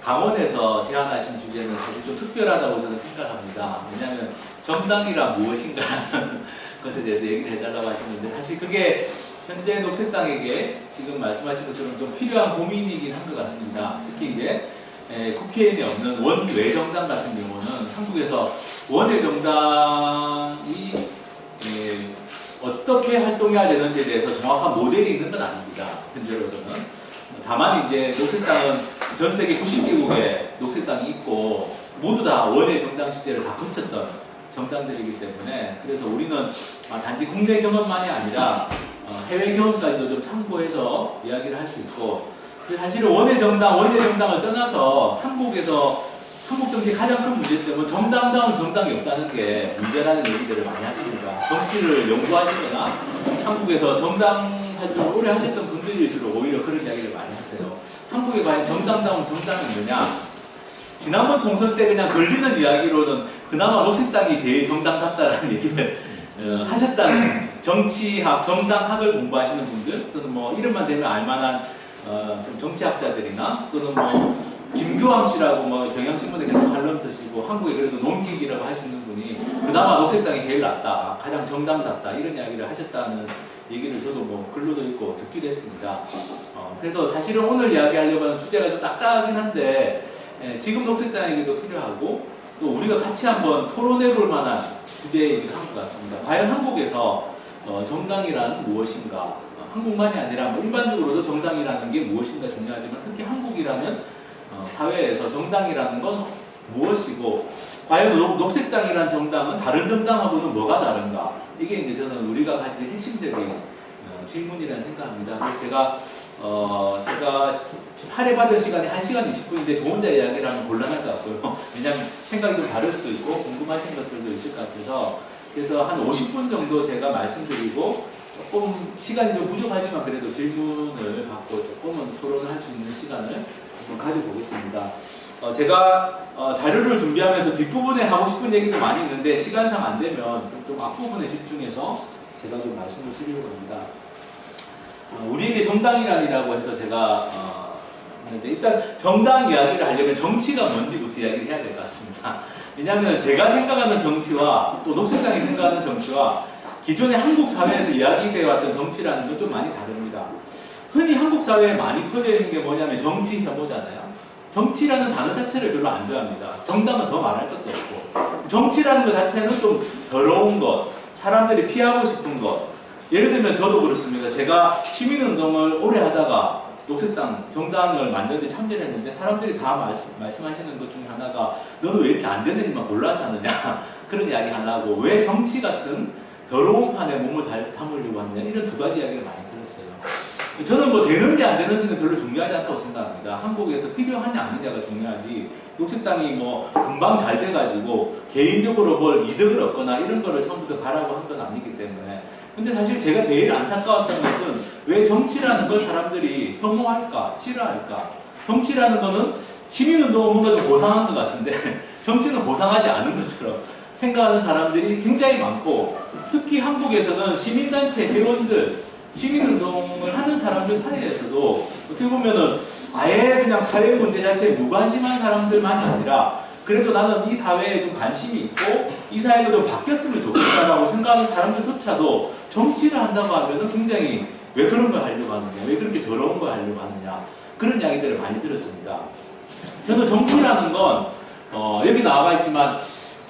강원에서 제안하신 주제는 사실 좀 특별하다고 저는 생각합니다. 왜냐하면 정당이란 무엇인가라는 것에 대해서 얘기를 해달라고 하시는데, 사실 그게 현재 녹색당에게 지금 말씀하신 것처럼 좀 필요한 고민이긴 한 것 같습니다. 특히 이제 국회의원이 없는 원외 정당 같은 경우는 한국에서 원외 정당이 어떻게 활동해야 되는지에 대해서 정확한 모델이 있는 건 아닙니다. 현재로서는. 다만 이제 녹색당은 전 세계 90개국에 녹색당이 있고 모두 다 원외 정당 시제를 다 거쳤던 정당들이기 때문에, 그래서 우리는 단지 국내 경험만이 아니라 해외 경험까지도 좀 참고해서 이야기를 할 수 있고, 사실은 원외 정당을 떠나서 한국 정치의 가장 큰 문제점은 정당다운 정당이 없다는 게 문제라는 얘기들을 많이 하십니다. 정치를 연구하시거나 한국에서 정당 활동을 오래 하셨던 분들일수록 오히려 그런 이야기를 많이 하세요. 한국에 과연 정당다운 정당이 있느냐? 지난번 총선 때 그냥 걸리는 이야기로는 그나마 녹색당이 제일 정당답다라는 얘기를 하셨다는 정치학, 정당학을 공부하시는 분들, 또는 뭐 이름만 대면 알만한 좀 정치학자들이나, 또는 뭐 김교황 씨라고 뭐 경향신문에 계속 칼럼 쓰시고 한국에 그래도 논객이라고 하시는 분이 그나마 녹색당이 제일 낫다, 가장 정당답다, 이런 이야기를 하셨다는 얘기를 저도 뭐 글로도 읽고 듣기도 했습니다. 그래서 사실은 오늘 이야기하려고 하는 주제가 좀 딱딱하긴 한데 지금 녹색당에게도 필요하고 또 우리가 같이 한번 토론해 볼 만한 주제이기도 한 것 같습니다. 과연 한국에서 정당이라는 무엇인가, 한국만이 아니라 뭐 일반적으로도 정당이라는 게 무엇인가 중요하지만 특히 한국이라는 사회에서 정당이라는 건 무엇이고, 과연 녹색당이라는 정당은 다른 정당하고는 뭐가 다른가, 이게 이제 저는 우리가 가질 핵심적인 질문이라는 생각합니다. 그래서 제가 할애받은 시간이 1시간 20분인데 저 혼자 이야기를 하면 곤란할 것 같고요. 왜냐하면 생각이 좀 다를 수도 있고 궁금하신 것들도 있을 것 같아서, 그래서 한 50분 정도 제가 말씀드리고 조금 시간이 좀 부족하지만 그래도 질문을 받고 조금은 토론을 할 수 있는 시간을 한번 가져보겠습니다. 제가 자료를 준비하면서 뒷부분에 하고 싶은 얘기도 많이 있는데 시간상 안 되면 좀 앞부분에 집중해서 제가 좀 말씀을 드리려고 합니다. 우리에게 정당이란이라고 해서 제가 했는데, 일단 정당 이야기를 하려면 정치가 뭔지부터 이야기를 해야 될 것 같습니다. 왜냐하면 제가 생각하는 정치와 또 녹색당이 생각하는 정치와 기존의 한국 사회에서 이야기되어 왔던 정치라는 건 좀 많이 다릅니다. 흔히 한국 사회에 많이 퍼져 있는 게 뭐냐면 정치 혐오잖아요. 정치라는 단어 자체를 별로 안 좋아합니다. 정당은 더 말할 것도 없고, 정치라는 것 자체는 좀 더러운 것, 사람들이 피하고 싶은 것. 예를 들면 저도 그렇습니다. 제가 시민운동을 오래 하다가 녹색당, 정당을 만드는 데 참여를 했는데 사람들이 다 말씀하시는 것 중에 하나가 너는 왜 이렇게 안 되는 일만 골라서 하느냐 그런 이야기 하나 하고, 왜 정치 같은 더러운 판에 몸을 담으려고 하느냐, 이런 두 가지 이야기를 많이 들었어요. 저는 뭐 되는지 안 되는지는 별로 중요하지 않다고 생각합니다. 한국에서 필요하냐 아니냐가 중요하지, 녹색당이 뭐 금방 잘 돼가지고 개인적으로 뭘 이득을 얻거나 이런 거를 처음부터 바라고 한 건 아니기 때문에. 근데 사실 제가 제일 안타까웠던 것은 왜 정치라는 걸 사람들이 혐오할까, 싫어할까. 정치라는 거는 시민운동은 뭔가 좀 고상한 것 같은데 정치는 고상하지 않은 것처럼 생각하는 사람들이 굉장히 많고, 특히 한국에서는 시민단체 회원들, 시민운동을 하는 사람들 사이에서도 어떻게 보면은 아예 그냥 사회 문제 자체에 무관심한 사람들만이 아니라 그래도 나는 이 사회에 좀 관심이 있고 이 사회가 좀 바뀌었으면 좋겠다라고 생각하는 사람들조차도 정치를 한다고 하면은 굉장히 왜 그런 걸 하려고 하느냐, 왜 그렇게 더러운 걸 하려고 하느냐, 그런 이야기들을 많이 들었습니다. 저는 정치라는 건 여기 나와 있지만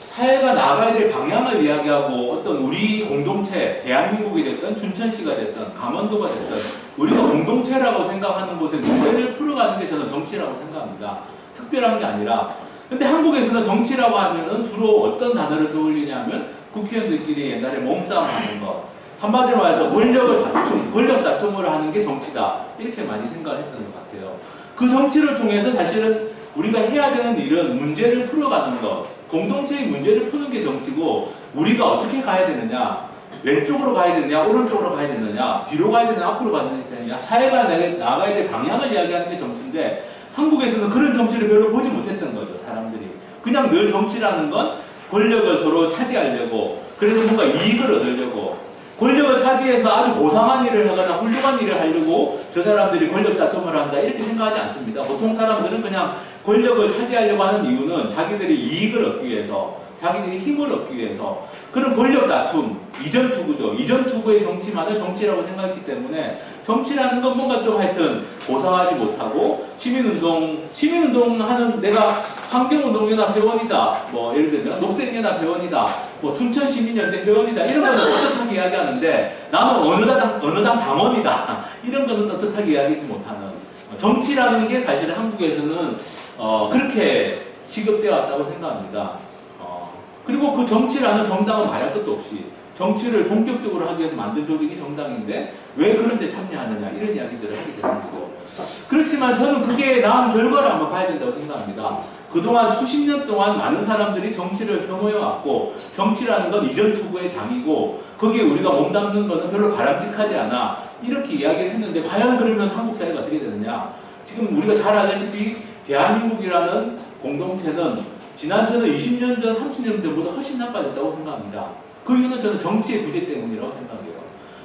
사회가 나아가야 될 방향을 이야기하고 어떤 우리 공동체, 대한민국이 됐든 춘천시가 됐든 강원도가 됐든 우리가 공동체라고 생각하는 곳에 문제를 풀어가는 게 저는 정치라고 생각합니다. 특별한 게 아니라. 근데 한국에서는 정치라고 하면은 주로 어떤 단어를 떠올리냐면 국회의원들끼리 옛날에 몸싸움 하는 것, 한마디로 말해서 권력 다툼을 하는 게 정치다, 이렇게 많이 생각을 했던 것 같아요. 그 정치를 통해서 사실은 우리가 해야 되는 일은 문제를 풀어가는 것, 공동체의 문제를 푸는 게 정치고, 우리가 어떻게 가야 되느냐, 왼쪽으로 가야 되느냐, 오른쪽으로 가야 되느냐, 뒤로 가야 되느냐, 앞으로 가야 되느냐, 사회가 나가야 될 방향을 이야기하는 게 정치인데, 한국에서는 그런 정치를 별로 보지 못했던 거죠, 사람들이. 그냥 늘 정치라는 건 권력을 서로 차지하려고, 그래서 뭔가 이익을 얻으려고, 권력을 차지해서 아주 고상한 일을 하거나 훌륭한 일을 하려고 저 사람들이 권력 다툼을 한다, 이렇게 생각하지 않습니다. 보통 사람들은 그냥 권력을 차지하려고 하는 이유는 자기들이 이익을 얻기 위해서, 자기들이 힘을 얻기 위해서 그런 권력 다툼, 이전 투구죠. 이전 투구의 정치만을 정치라고 생각했기 때문에 정치라는 건 뭔가 좀 하여튼 고상하지 못하고 시민운동 하는 내가 환경운동연합 회원이다. 뭐 예를 들면 녹색연합 회원이다. 뭐 춘천시민연대 회원이다. 이런 거는 떳떳하게 이야기하는데 나는 어느 당 당원이다. 이런 거는 떳떳하게 이야기하지 못하는 정치라는 게 사실 한국에서는 그렇게 취급되어 왔다고 생각합니다. 그리고 그 정치라는 정당은 말할 것도 없이 정치를 본격적으로 하기 위해서 만든 조직이 정당인데 왜 그런 데 참여하느냐 이런 이야기들을 하게 되는 거죠. 그렇지만 저는 그게 나은 결과를 한번 봐야 된다고 생각합니다. 그동안 수십 년 동안 많은 사람들이 정치를 혐오해왔고 정치라는 건 이전 투구의 장이고 거기에 우리가 몸담는 거는 별로 바람직하지 않아 이렇게 이야기를 했는데 과연 그러면 한국 사회가 어떻게 되느냐. 지금 우리가 잘 아다시피 대한민국이라는 공동체는 지난 저는 20년 전, 30년 전보다 훨씬 나빠졌다고 생각합니다. 그 이유는 저는 정치의 부재 때문이라고 생각해요.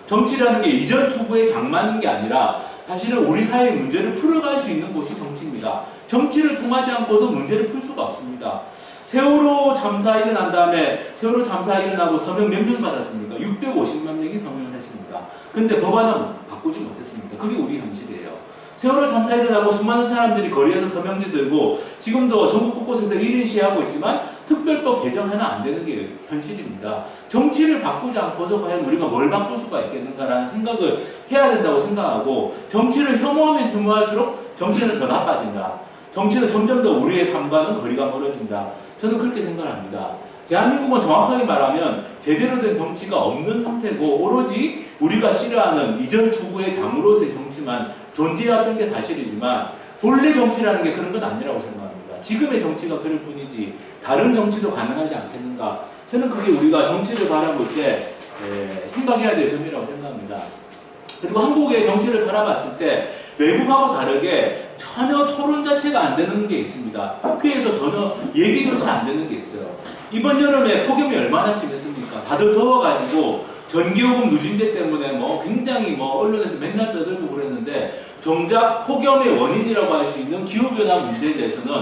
정치라는 게 이전 투구의 장만인 게 아니라 사실은 우리 사회의 문제를 풀어갈 수 있는 곳이 정치입니다. 정치를 통하지 않고서 문제를 풀 수가 없습니다. 세월호 참사 일어난 다음에 세월호 참사 일어나고 서명 몇 명 받았습니까? 650만 명이 서명을 했습니다. 근데 법안은 바꾸지 못했습니다. 그게 우리 현실이에요. 세월호 참사 일어나고 수많은 사람들이 거리에서 서명지 들고 지금도 전국 곳곳에서 1인 시위하고 있지만 특별법 개정 하나 안 되는 게 현실입니다. 정치를 바꾸지 않고서 과연 우리가 뭘 바꿀 수가 있겠는가라는 생각을 해야 된다고 생각하고 정치를 혐오하면 혐오할수록 정치는 더 나빠진다. 정치는 점점 더 우리의 삶과는 거리가 멀어진다. 저는 그렇게 생각합니다. 대한민국은 정확하게 말하면 제대로 된 정치가 없는 상태고 오로지 우리가 싫어하는 이전 투구의 장으로서의 정치만 존재했던 게 사실이지만 본래 정치라는 게 그런 건 아니라고 생각합니다. 지금의 정치가 그럴 뿐이지 다른 정치도 가능하지 않겠는가. 저는 그게 우리가 정치를 바라볼 때 생각해야 될 점이라고 생각합니다. 그리고 한국의 정치를 바라봤을 때 외국하고 다르게 전혀 토론 자체가 안 되는 게 있습니다. 국회에서 전혀 얘기조차 안 되는 게 있어요. 이번 여름에 폭염이 얼마나 심했습니까? 다들 더워가지고 전기요금 누진제 때문에 뭐 굉장히 뭐 언론에서 맨날 떠들고 그랬는데 정작 폭염의 원인이라고 할 수 있는 기후변화 문제에 대해서는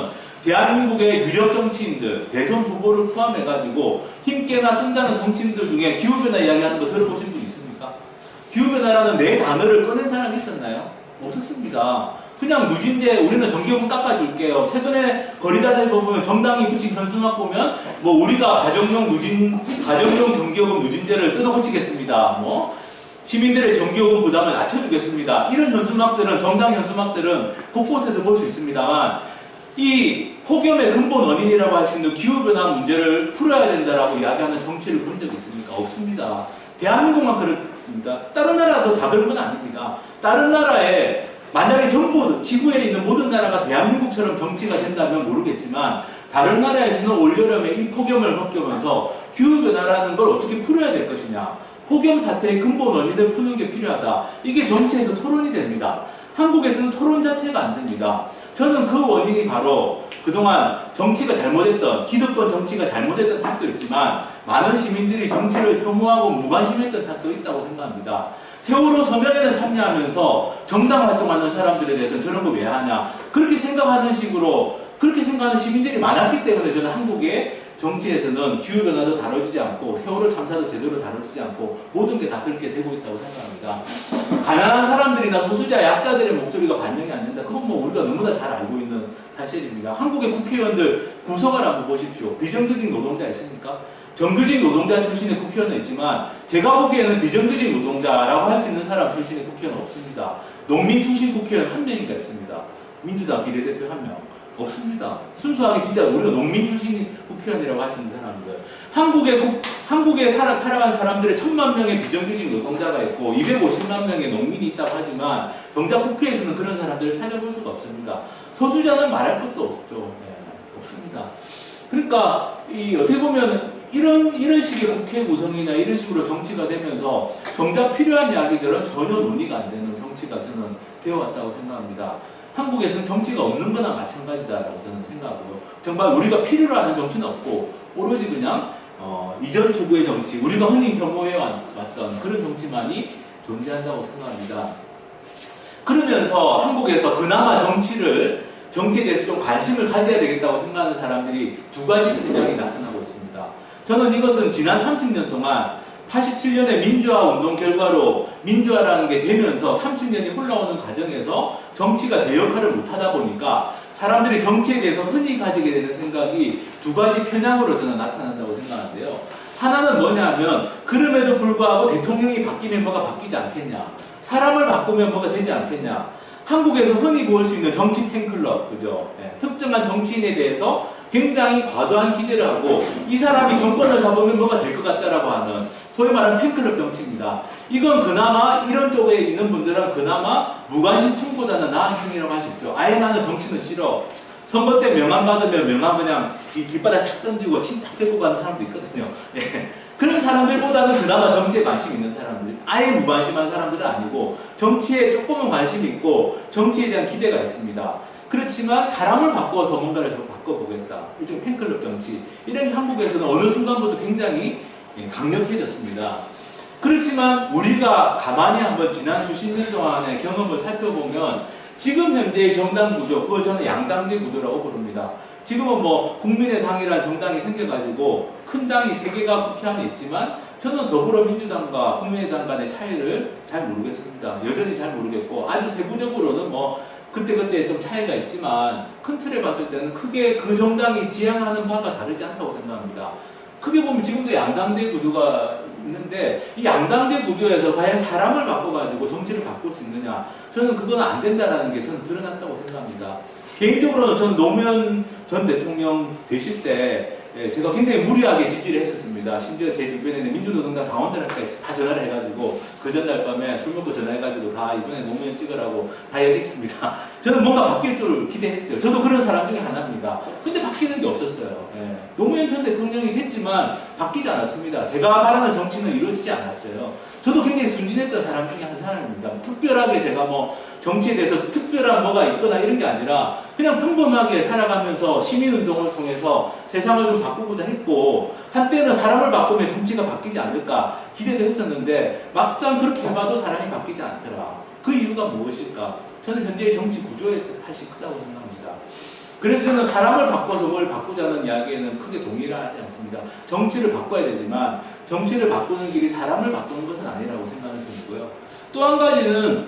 대한민국의 유력 정치인들, 대선 후보를 포함해가지고 힘께나 쓴다는 정치인들 중에 기후변화 이야기하는 거 들어보신 분 있습니까? 기후변화라는 네 단어를 꺼낸 사람이 있었나요? 없었습니다. 그냥 누진제 우리는 전기요금 깎아줄게요. 최근에 거리 다니보면 정당이 붙인 현수막 보면 뭐 우리가 가정용 전기요금 누진제를 뜯어고치겠습니다. 뭐 시민들의 전기요금 부담을 낮춰주겠습니다. 이런 현수막들은 정당 현수막들은 곳곳에서 볼 수 있습니다만 이 폭염의 근본 원인이라고 할 수 있는 기후변화 문제를 풀어야 된다라고 이야기하는 정치를 본 적이 있습니까? 없습니다. 대한민국만 그렇습니다. 다른 나라도 다 그런 건 아닙니다. 다른 나라에 만약에 전부 지구에 있는 모든 나라가 대한민국처럼 정치가 된다면 모르겠지만 다른 나라에서는 올여름에 이 폭염을 겪으면서 기후변화라는 걸 어떻게 풀어야 될 것이냐. 폭염 사태의 근본 원인을 푸는 게 필요하다. 이게 정치에서 토론이 됩니다. 한국에서는 토론 자체가 안 됩니다. 저는 그 원인이 바로 그동안 정치가 잘못했던, 기득권 정치가 잘못했던 탓도 있지만 많은 시민들이 정치를 혐오하고 무관심했던 탓도 있다고 생각합니다. 세월호 서명에는 참여하면서 정당 활동하는 사람들에 대해서 저런 거 왜 하냐. 그렇게 생각하는 식으로, 그렇게 생각하는 시민들이 많았기 때문에 저는 한국의 정치에서는 기후변화도 다뤄지지 않고 세월호 참사도 제대로 다뤄지지 않고 모든 게 다 그렇게 되고 있다고 생각합니다. 가난한 사람들이나 소수자 약자들의 목소리가 반영이 안 된다. 그건 뭐 우리가 너무나 잘 알고 있는 사실입니다. 한국의 국회의원들 구성을 한번 보십시오. 비정규직 노동자 있습니까? 정규직 노동자 출신의 국회의원은 있지만 제가 보기에는 비정규직 노동자라고 할 수 있는 사람 출신의 국회의원은 없습니다. 농민 출신 국회의원 한 명인가 있습니다. 민주당 비례대표 한 명. 없습니다. 순수하게 진짜 우리가 농민 출신 국회의원이라고 할 수 있는 사람들. 한국에 살아간 사람들의 1000만 명의 비정규직 노동자가 있고 250만 명의 농민이 있다고 하지만 정작 국회에서는 그런 사람들을 찾아볼 수가 없습니다. 소수자는 말할 것도 없죠. 네, 없습니다. 그러니까 어떻게 보면 이런 식의 국회 구성이나 이런 식으로 정치가 되면서 정작 필요한 이야기들은 전혀 논의가 안 되는 정치가 저는 되어왔다고 생각합니다. 한국에서는 정치가 없는 거나 마찬가지다라고 저는 생각하고요. 정말 우리가 필요로 하는 정치는 없고 오로지 그냥 이전 투구의 정치, 우리가 흔히 혐오해왔던 그런 정치만이 존재한다고 생각합니다. 그러면서 한국에서 그나마 정치를 정치에 대해서 좀 관심을 가져야 되겠다고 생각하는 사람들이 두 가지 편향이 나타나고 있습니다. 저는 이것은 지난 30년 동안 87년의 민주화 운동 결과로 민주화라는 게 되면서 30년이 흘러오는 과정에서 정치가 제 역할을 못하다 보니까 사람들이 정치에 대해서 흔히 가지게 되는 생각이 두 가지 편향으로 저는 나타난다고 생각하는데요. 하나는 뭐냐면 그럼에도 불구하고 대통령이 바뀌면 뭐가 바뀌지 않겠냐, 사람을 바꾸면 뭐가 되지 않겠냐. 한국에서 흔히 볼 수 있는 정치 팬클럽, 그죠? 네. 특정한 정치인에 대해서 굉장히 과도한 기대를 하고 이 사람이 정권을 잡으면 뭐가 될 것 같다라고 하는 소위 말하는 팬클럽 정치입니다. 이건 그나마 이런 쪽에 있는 분들은 그나마 무관심층보다는 나은 층이라고 할 수 있죠. 아예 나는 정치는 싫어. 선거 때 명함 받으면 명함 그냥 깃바닥 탁 던지고 침 탁 뱉고 가는 사람도 있거든요. 예. 그런 사람들보다는 그나마 정치에 관심 있는 사람들, 아예 무관심한 사람들은 아니고 정치에 조금은 관심이 있고 정치에 대한 기대가 있습니다. 그렇지만 사람을 바꿔서 뭔가를 좀 바꿔보겠다. 일종의 팬클럽 정치. 이런 게 한국에서는 어느 순간부터 굉장히 강력해졌습니다. 그렇지만 우리가 가만히 한번 지난 수십 년 동안의 경험을 살펴보면 지금 현재의 정당 구조, 그걸 저는 양당제 구조라고 부릅니다. 지금은 뭐 국민의당이라는 정당이 생겨가지고 큰 당이 3개가 국회 안에 있지만 저는 더불어민주당과 국민의당 간의 차이를 잘 모르겠습니다. 여전히 잘 모르겠고 아주 세부적으로는 뭐 그때그때 좀 차이가 있지만 큰 틀에 봤을 때는 크게 그 정당이 지향하는 바가 다르지 않다고 생각합니다. 크게 보면 지금도 양당제 구조가 있는데 이 양당제 구조에서 과연 사람을 바꿔가지고 정치를 바꿀 수 있느냐, 저는 그건 안 된다라는 게 저는 드러났다고 생각합니다. 개인적으로는 전 노무현 전 대통령 되실 때 제가 굉장히 무리하게 지지를 했었습니다. 심지어 제 주변에 있는 민주노동당 당원들한테 다 전화를 해가지고 그 전날 밤에 술 먹고 전화해가지고 다 이번에 노무현 찍으라고 다 얘기했습니다. 저는 뭔가 바뀔 줄 기대했어요. 저도 그런 사람 중에 하나입니다. 근데 바뀌는 게 없었어요. 예. 노무현 전 대통령이 됐지만 바뀌지 않았습니다. 제가 말하는 정치는 이루어지지 않았어요. 저도 굉장히 순진했던 사람 중에 한 사람입니다. 특별하게 제가 뭐 정치에 대해서 특별한 뭐가 있거나 이런 게 아니라 그냥 평범하게 살아가면서 시민운동을 통해서 세상을 좀 바꾸고자 했고 한때는 사람을 바꾸면 정치가 바뀌지 않을까 기대도 했었는데 막상 그렇게 해봐도 사람이 바뀌지 않더라. 그 이유가 무엇일까? 저는 현재의 정치 구조의 탓이 크다고 생각합니다. 그래서 저는 사람을 바꿔서 뭘 바꾸자는 이야기에는 크게 동의를 하지 않습니다. 정치를 바꿔야 되지만 정치를 바꾸는 길이 사람을 바꾸는 것은 아니라고 생각하는 편이고요. 또 한 가지는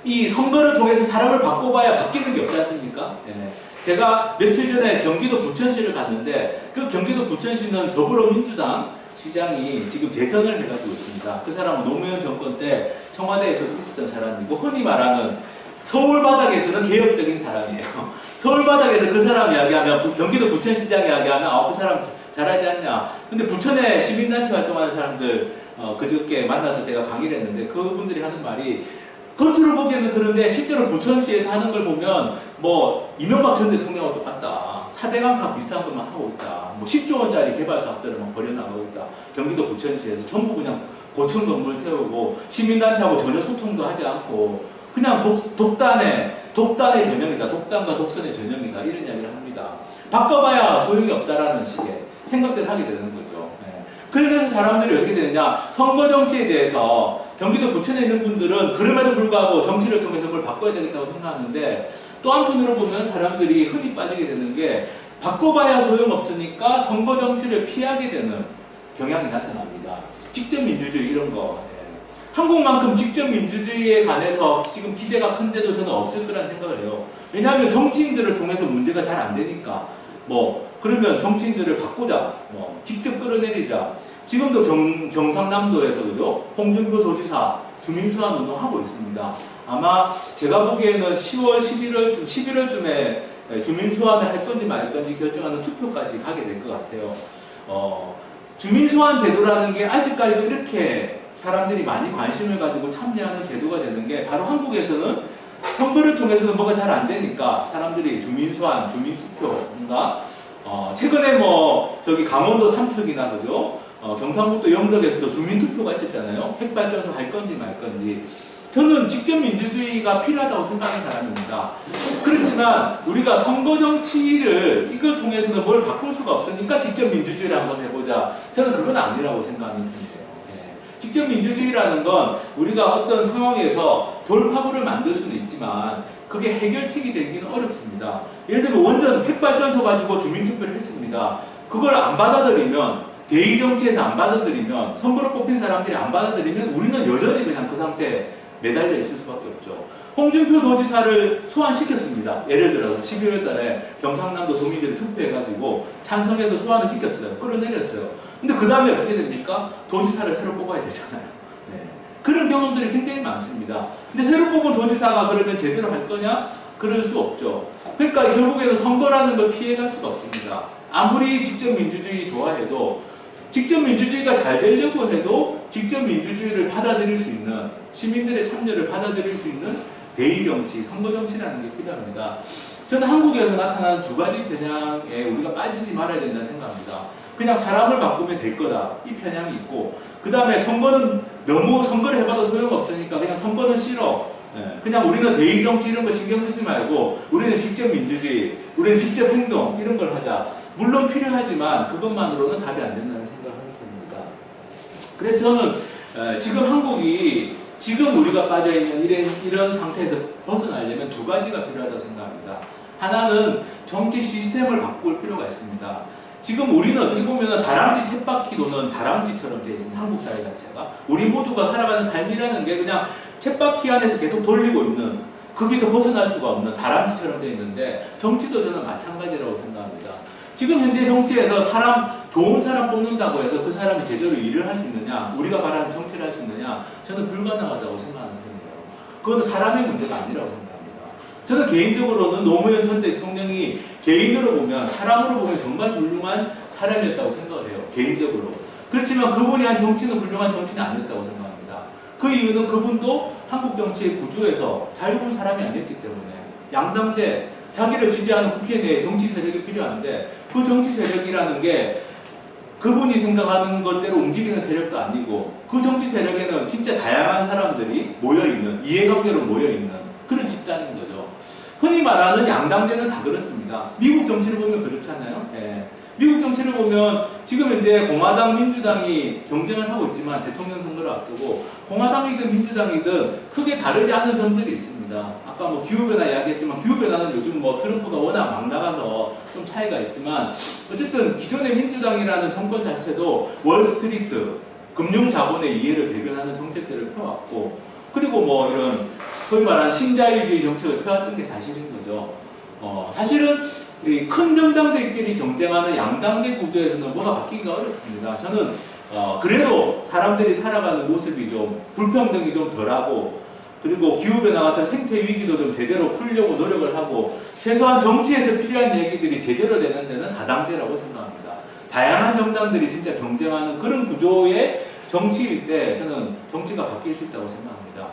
이 선거를 통해서 사람을 바꿔봐야 바뀌는 게 없지 않습니까? 예. 제가 며칠 전에 경기도 부천시를 갔는데 그 경기도 부천시는 더불어민주당 시장이 지금 재선을 해가지고 있습니다. 그 사람은 노무현 정권 때 청와대에서 있었던 사람이고 흔히 말하는 서울 바닥에서는 개혁적인 사람이에요. 서울 바닥에서 그 사람 이야기하면 경기도 부천시장 이야기하면 그 사람 잘하지 않냐. 근데 부천에 시민단체 활동하는 사람들 그저께 만나서 제가 강의를 했는데 그분들이 하는 말이 겉으로 보기에는 그런데 실제로 부천시에서 하는 걸 보면 뭐 이명박 전 대통령하고 똑같다. 4대강 사업 비슷한 것만 하고 있다. 뭐 10조 원짜리 개발 사업들을 막 벌여나가고 있다. 경기도 부천시에서 전부 그냥 고층 건물 세우고 시민단체하고 전혀 소통도 하지 않고 그냥 독단의 전형이다. 독단과 독선의 전형이다. 이런 이야기를 합니다. 바꿔봐야 소용이 없다라는 식의 생각들을 하게 되는 거죠. 네. 그래서 사람들이 어떻게 되느냐. 선거 정치에 대해서 경기도 부천에 있는 분들은 그럼에도 불구하고 정치를 통해서 뭘 바꿔야 되겠다고 생각하는데 또 한편으로 보면 사람들이 흔히 빠지게 되는 게 바꿔봐야 소용없으니까 선거 정치를 피하게 되는 경향이 나타납니다. 직접 민주주의 이런 거. 한국만큼 직접 민주주의에 관해서 지금 기대가 큰데도 저는 없을 거라는 생각을 해요. 왜냐하면 정치인들을 통해서 문제가 잘 안 되니까 그러면 정치인들을 바꾸자, 직접 끌어내리자. 지금도 경상남도에서 그죠? 홍준표 도지사 주민수환 운동하고 있습니다. 아마 제가 보기에는 10월, 11월쯤에 주민수환을 할 건지 말 건지 결정하는 투표까지 가게 될 것 같아요. 주민수환 제도라는 게 아직까지도 이렇게 사람들이 많이 관심을 가지고 참여하는 제도가 되는 게 바로 한국에서는 선거를 통해서는 뭐가 잘 안 되니까 사람들이 주민수환, 주민투표인가 최근에 저기 강원도 삼척이나 그죠? 경상북도 영덕에서도 주민투표가 있었잖아요. 핵발전소 할 건지 말 건지. 저는 직접 민주주의가 필요하다고 생각하는 사람입니다. 그렇지만 우리가 선거 정치를 이걸 통해서는 뭘 바꿀 수가 없으니까 직접 민주주의를 한번 해보자. 저는 그건 아니라고 생각하는 편이에요. 직접 민주주의라는 건 우리가 어떤 상황에서 돌파구를 만들 수는 있지만 그게 해결책이 되기는 어렵습니다. 예를 들면 원전 핵발전소 가지고 주민투표를 했습니다. 그걸 안 받아들이면, 대의정치에서 안 받아들이면, 선거로 뽑힌 사람들이 안 받아들이면 우리는 여전히 그냥 그 상태에 매달려 있을 수밖에 없죠. 홍준표 도지사를 소환시켰습니다. 예를 들어서 12월 달에 경상남도 도민들이 투표해가지고 찬성해서 소환을 시켰어요. 끌어내렸어요. 근데 그 다음에 어떻게 됩니까? 도지사를 새로 뽑아야 되잖아요. 네. 그런 경험들이 굉장히 많습니다. 근데 새로 뽑은 도지사가 그러면 제대로 할 거냐? 그럴 수 없죠. 그러니까 결국에는 선거라는 걸 피해갈 수가 없습니다. 아무리 직접 민주주의 좋아해도, 직접 민주주의가 잘 되려고 해도 직접 민주주의를 받아들일 수 있는, 시민들의 참여를 받아들일 수 있는 대의정치, 선거정치라는 게 필요합니다. 저는 한국에서 나타나는 두 가지 편향에 우리가 빠지지 말아야 된다는 생각합니다. 그냥 사람을 바꾸면 될 거다, 이 편향이 있고, 그 다음에 선거는 너무 선거를 해봐도 소용없으니까 그냥 선거는 싫어, 그냥 우리는 대의정치 이런 거 신경 쓰지 말고 우리는 직접 민주주의, 우리는 직접 행동 이런 걸 하자. 물론 필요하지만 그것만으로는 답이 안 된다는 생각을 하는 겁니다. 그래서 저는 지금 한국이 지금 우리가 빠져있는 이런 상태에서 벗어나려면 두 가지가 필요하다고 생각합니다. 하나는 정치 시스템을 바꿀 필요가 있습니다. 지금 우리는 어떻게 보면 다람쥐 쳇바퀴 도는 다람쥐처럼 되어 있습니다. 한국 사회 자체가. 우리 모두가 살아가는 삶이라는 게 그냥 쳇바퀴 안에서 계속 돌리고 있는, 거기서 벗어날 수가 없는 다람쥐처럼 되어 있는데, 정치도 저는 마찬가지라고 생각합니다. 지금 현재 정치에서 좋은 사람 뽑는다고 해서 그 사람이 제대로 일을 할 수 있느냐, 우리가 바라는 정치를 할 수 있느냐, 저는 불가능하다고 생각하는 편이에요. 그건 사람의 문제가 아니라고 생각합니다. 저는 개인적으로는 노무현 전 대통령이 개인으로 보면, 사람으로 보면 정말 훌륭한 사람이었다고 생각을 해요. 개인적으로. 그렇지만 그분이 한 정치는 훌륭한 정치는 아니었다고 생각합니다. 그 이유는 그분도 한국 정치의 구조에서 자유로운 사람이 아니었기 때문에, 양당제, 자기를 지지하는 국회 내에 정치 세력이 필요한데, 그 정치 세력이라는 게 그분이 생각하는 것대로 움직이는 세력도 아니고, 그 정치 세력에는 진짜 다양한 사람들이 모여있는, 이해관계로 모여있는 그런 집단인 거죠. 흔히 말하는 양당제는 다 그렇습니다. 미국 정치를 보면 그렇잖아요. 예. 미국 정치를 보면 지금 이제 공화당, 민주당이 경쟁을 하고 있지만, 대통령 선거를 앞두고 공화당이든 민주당이든 크게 다르지 않은 점들이 있습니다. 아까 뭐 기후변화 이야기했지만, 기후변화는 요즘 뭐 트럼프가 워낙 막 나가서 좀 차이가 있지만, 어쨌든 기존의 민주당이라는 정권 자체도 월스트리트, 금융자본의 이해를 대변하는 정책들을 펴왔고, 그리고 뭐 이런 소위 말하는 신자유주의 정책을 펴왔던 게 사실인 거죠. 사실은 큰 정당들끼리 경쟁하는 양당제 구조에서는 뭐가 바뀌기가 어렵습니다. 저는 그래도 사람들이 살아가는 모습이 좀, 불평등이 좀 덜하고, 그리고 기후변화 같은 생태 위기도 좀 제대로 풀려고 노력을 하고, 최소한 정치에서 필요한 얘기들이 제대로 되는 데는 다당제라고 생각합니다. 다양한 정당들이 진짜 경쟁하는 그런 구조의 정치일 때 저는 정치가 바뀔 수 있다고 생각합니다.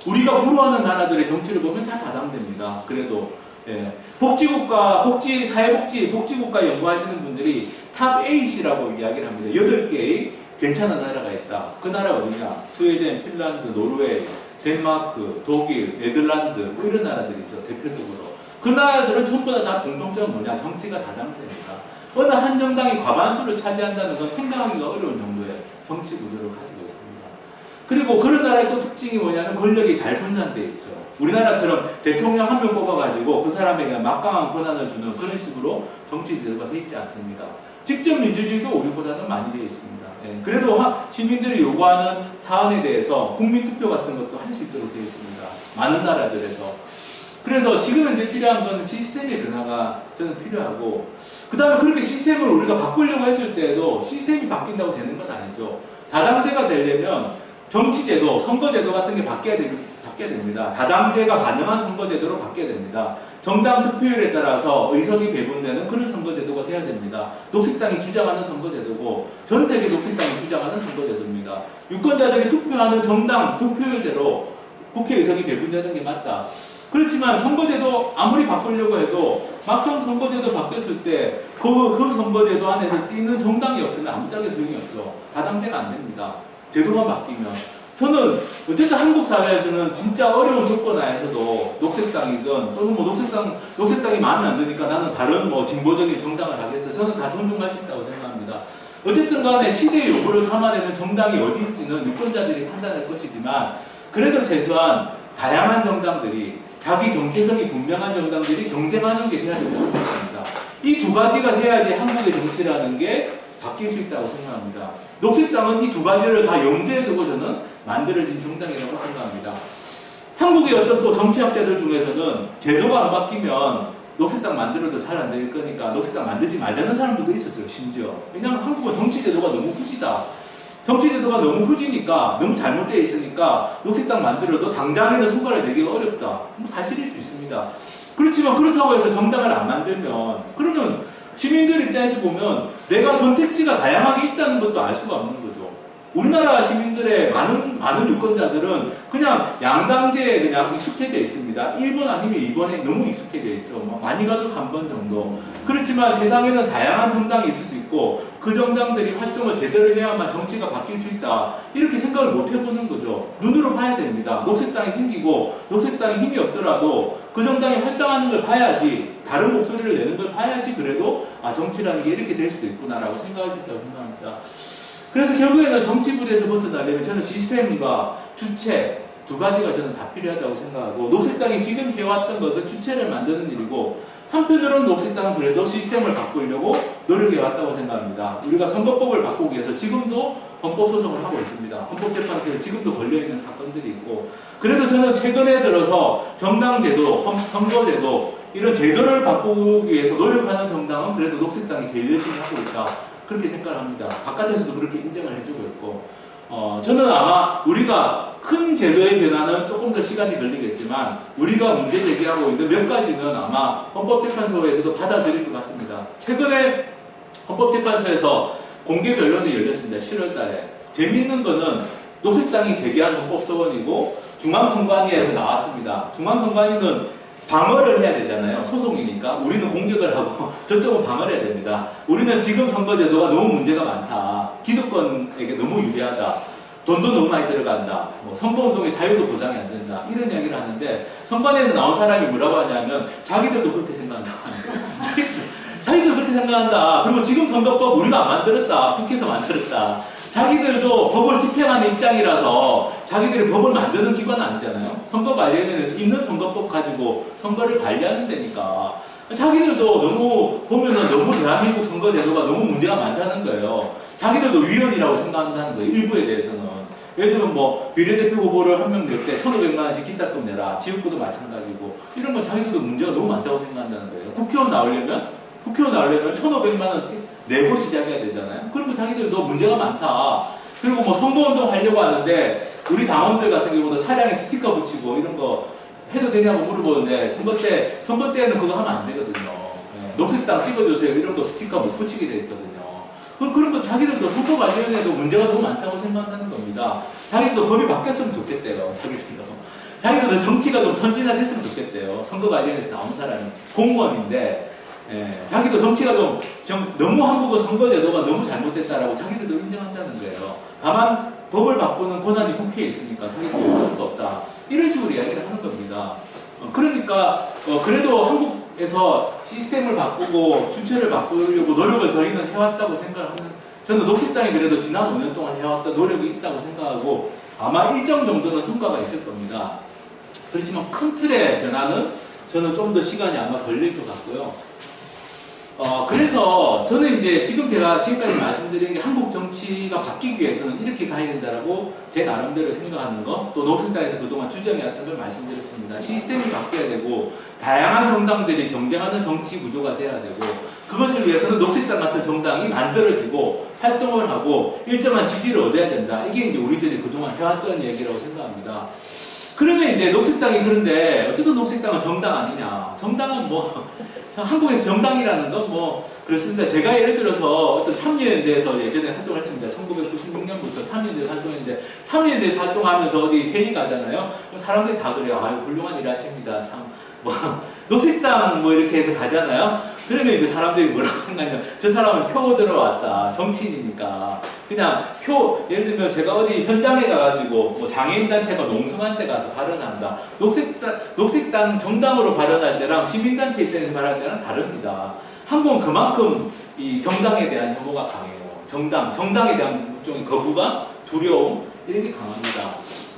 우리가 부러워하는 나라들의 정치를 보면 다 다당제입니다. 그래도 예. 복지국가, 복지국가 연구하시는 분들이 탑 8이라고 이야기를 합니다. 8개의 괜찮은 나라가 있다. 그 나라 어디냐? 스웨덴, 핀란드, 노르웨이, 덴마크, 독일, 네덜란드, 뭐 이런 나라들이죠. 대표적으로. 그 나라들은 전부 다 공통점은 뭐냐? 정치가 다당제입니다. 어느 한 정당이 과반수를 차지한다는 건 생각하기가 어려운 정도의 정치 구조를 가지고 있습니다. 그리고 그런 나라의 또 특징이 뭐냐면 권력이 잘 분산되어 있죠. 우리나라처럼 대통령 한 명 뽑아가지고 그 사람에게 막강한 권한을 주는 그런 식으로 정치 제도가 되어 있지 않습니다. 직접 민주주의도 우리보다는 많이 되어 있습니다. 예, 그래도 시민들이 요구하는 사안에 대해서 국민투표 같은 것도 할 수 있도록 되어 있습니다. 많은 나라들에서. 그래서 지금 현재 필요한 것은 시스템의 변화가 저는 필요하고, 그 다음에 그렇게 시스템을 우리가 바꾸려고 했을 때에도 시스템이 바뀐다고 되는 건 아니죠. 다당제가 되려면 정치제도, 선거제도 같은 게 바뀌어야 됩니다. 다당제가 가능한 선거제도로 바뀌어야 됩니다. 정당 득표율에 따라서 의석이 배분되는 그런 선거제도가 돼야 됩니다. 녹색당이 주장하는 선거제도고, 전 세계 녹색당이 주장하는 선거제도입니다. 유권자들이 투표하는 정당 득표율대로 국회의석이 배분되는 게 맞다. 그렇지만 선거제도 아무리 바꾸려고 해도 막상 선거제도 바뀌었을 때 그 선거제도 안에서 뛰는 정당이 없으면 아무짝에 소용이 없죠. 다당제가 안 됩니다. 제도만 바뀌면. 저는 어쨌든 한국 사회에서는 진짜 어려운 조건 하에서도 녹색당이든 또는 뭐 녹색당이 마음에 안 드니까 나는 다른 뭐 진보적인 정당을 하겠어. 저는 다 존중할 수 있다고 생각합니다. 어쨌든 간에 시대의 요구를 담아내는 정당이 어디인지는 유권자들이 판단할 것이지만, 그래도 최소한 다양한 정당들이 자기 정체성이 분명한 정당들이 경쟁하는 게 돼야 된다고 생각합니다. 이 두 가지가 돼야지 한국의 정치라는 게 바뀔 수 있다고 생각합니다. 녹색당은 이 두 가지를 다 염두에 두고 저는 만들어진 정당이라고 생각합니다. 한국의 어떤 또 정치학자들 중에서는 제도가 안 바뀌면 녹색당 만들어도 잘 안 될 거니까 녹색당 만들지 말자는 사람들도 있었어요, 심지어. 왜냐하면 한국은 정치제도가 너무 후지다. 정치제도가 너무 후지니까, 너무 잘못되어 있으니까 녹색당 만들어도 당장에는 성과를 내기가 어렵다. 뭐 사실일 수 있습니다. 그렇지만 그렇다고 해서 정당을 안 만들면, 그러면 시민들 입장에서 보면 내가 선택지가 다양하게 있다는 것도 알 수가 없는 거죠. 우리나라 시민들의 많은 유권자들은 그냥 양당제에 그냥 익숙해져 있습니다. 1번 아니면 2번에 너무 익숙해져 있죠. 많이 가도 3번 정도. 그렇지만 세상에는 다양한 정당이 있을 수 있고 그 정당들이 활동을 제대로 해야만 정치가 바뀔 수 있다. 이렇게 생각을 못 해보는 거죠. 눈으로 봐야 됩니다. 녹색당이 생기고 녹색당이 힘이 없더라도 그 정당이 활동하는 걸 봐야지, 다른 목소리를 내는 걸 봐야지 그래도 아, 정치라는 게 이렇게 될 수도 있구나라고 생각할 수 있다고 생각합니다. 그래서 결국에는 정치부에서 벗어나려면 저는 시스템과 주체 두 가지가 저는 다 필요하다고 생각하고, 녹색당이 지금 해왔던 것은 주체를 만드는 일이고 한편으로는 녹색당은 그래도 시스템을 바꾸려고 노력해왔다고 생각합니다. 우리가 선거법을 바꾸기 위해서 지금도 헌법소송을 하고 있습니다. 헌법재판소에 지금도 걸려있는 사건들이 있고, 그래도 저는 최근에 들어서 정당제도, 선거제도 이런 제도를 바꾸기 위해서 노력하는 정당은 그래도 녹색당이 제일 열심히 하고 있다. 그렇게 생각을 합니다. 바깥에서도 그렇게 인정을 해주고 있고, 저는 아마 우리가 큰 제도의 변화는 조금 더 시간이 걸리겠지만 우리가 문제 제기하고 있는 몇 가지는 아마 헌법재판소에서도 받아들일 것 같습니다. 최근에 헌법재판소에서 공개 변론이 열렸습니다. 7월 달에. 재미있는 거는 녹색당이 제기한 헌법소원이고 중앙선관위에서 나왔습니다. 중앙선관위는 방어를 해야 되잖아요. 소송이니까. 우리는 공격을 하고 저쪽은 방어를 해야 됩니다. 우리는 지금 선거제도가 너무 문제가 많다. 기득권에게 너무 유리하다. 돈도 너무 많이 들어간다. 뭐 선거운동의 자유도 보장이 안 된다. 이런 이야기를 하는데 선관위에서 나온 사람이 뭐라고 하냐면 자기들도 그렇게 생각한다. 자기들 그렇게 생각한다. 그리고 지금 선거법 우리가 안 만들었다. 국회에서 만들었다. 자기들도 법을 집행하는 입장이라서 자기들이 법을 만드는 기관은 아니잖아요. 선거 관련해서 있는 선거법 가지고 선거를 관리하는 데니까 자기들도 너무 보면은 너무 대한민국 선거제도가 너무 문제가 많다는 거예요. 자기들도 위헌이라고 생각한다는 거예요. 일부에 대해서는. 예를 들면 뭐 비례대표 후보를 한 명 낼 때 1,500만 원씩 기타금 내라. 지역구도 마찬가지고 이런 건 자기들도 문제가 너무 많다고 생각한다는 거예요. 국회의원 나오려면 1,500만 원 내고 시작해야 되잖아요. 그리고 자기들도 문제가 많다. 그리고 뭐 선거운동 하려고 하는데 우리 당원들 같은 경우도 차량에 스티커 붙이고 이런 거 해도 되냐고 물어보는데 선거 때는 그거 하면 안 되거든요. 네. 녹색당 찍어주세요. 이런 거 스티커 못 붙이게 돼 있거든요. 그런 거 자기들도 선거 관련해서 문제가 너무 많다고 생각하는 겁니다. 자기들도 법이 바뀌었으면 좋겠대요. 자기들도 정치가 좀 선진화됐으면 좋겠대요. 선거 관련해서 나온 사람이 공무원인데 자기도 정치가 좀 너무 한국의 선거제도가 너무 잘못됐다라고 자기들도 인정한다는 거예요. 다만 법을 바꾸는 권한이 국회에 있으니까 자기도 어쩔 수가 없다. 이런 식으로 이야기를 하는 겁니다. 그러니까 그래도 한국에서 시스템을 바꾸고 주체를 바꾸려고 노력을 저희는 해왔다고 생각하는, 저는 녹색당이 그래도 지난 5년 동안 해왔던 노력이 있다고 생각하고 아마 일정 정도는 성과가 있을 겁니다. 그렇지만 큰 틀의 변화는 저는 좀 더 시간이 아마 걸릴 것 같고요. 그래서 저는 이제 제가 지금까지 말씀드린 게 한국 정치가 바뀌기 위해서는 이렇게 가야 된다라고 제 나름대로 생각하는 거, 또 녹색당에서 그동안 주장해왔던 걸 말씀드렸습니다. 시스템이 바뀌어야 되고 다양한 정당들이 경쟁하는 정치 구조가 돼야 되고 그것을 위해서는 녹색당 같은 정당이 만들어지고 활동을 하고 일정한 지지를 얻어야 된다. 이게 이제 우리들이 그동안 해왔던 얘기라고 생각합니다. 그러면 이제 녹색당이, 그런데 어쨌든 녹색당은 정당 아니냐. 정당은 뭐 한국에서 정당이라는 건 뭐 그렇습니다. 제가 예를 들어서 어떤 참여연대에서 예전에 활동을 했습니다. 1996년부터 참여연대에서 활동했는데 참여연대에서 활동하면서 어디 회의 가잖아요. 그럼 사람들이 다 그래요. 아유 훌륭한 일 하십니다. 참 뭐 녹색당 뭐 이렇게 해서 가잖아요. 그러면 이제 사람들이 뭐라고 생각하냐면 저 사람은 표 얻으러 왔다. 정치인이니까. 그냥 예를 들면 제가 어디 현장에 가가지고 뭐 장애인단체가 농성한 데 가서 발언한다. 녹색당 정당으로 발언할 때랑 시민단체 입장에서 발언할 때는 다릅니다. 한국은 그만큼 이 정당에 대한 혐오가 강해요. 정당에 대한 일종의 거부감, 두려움 이런 게 강합니다.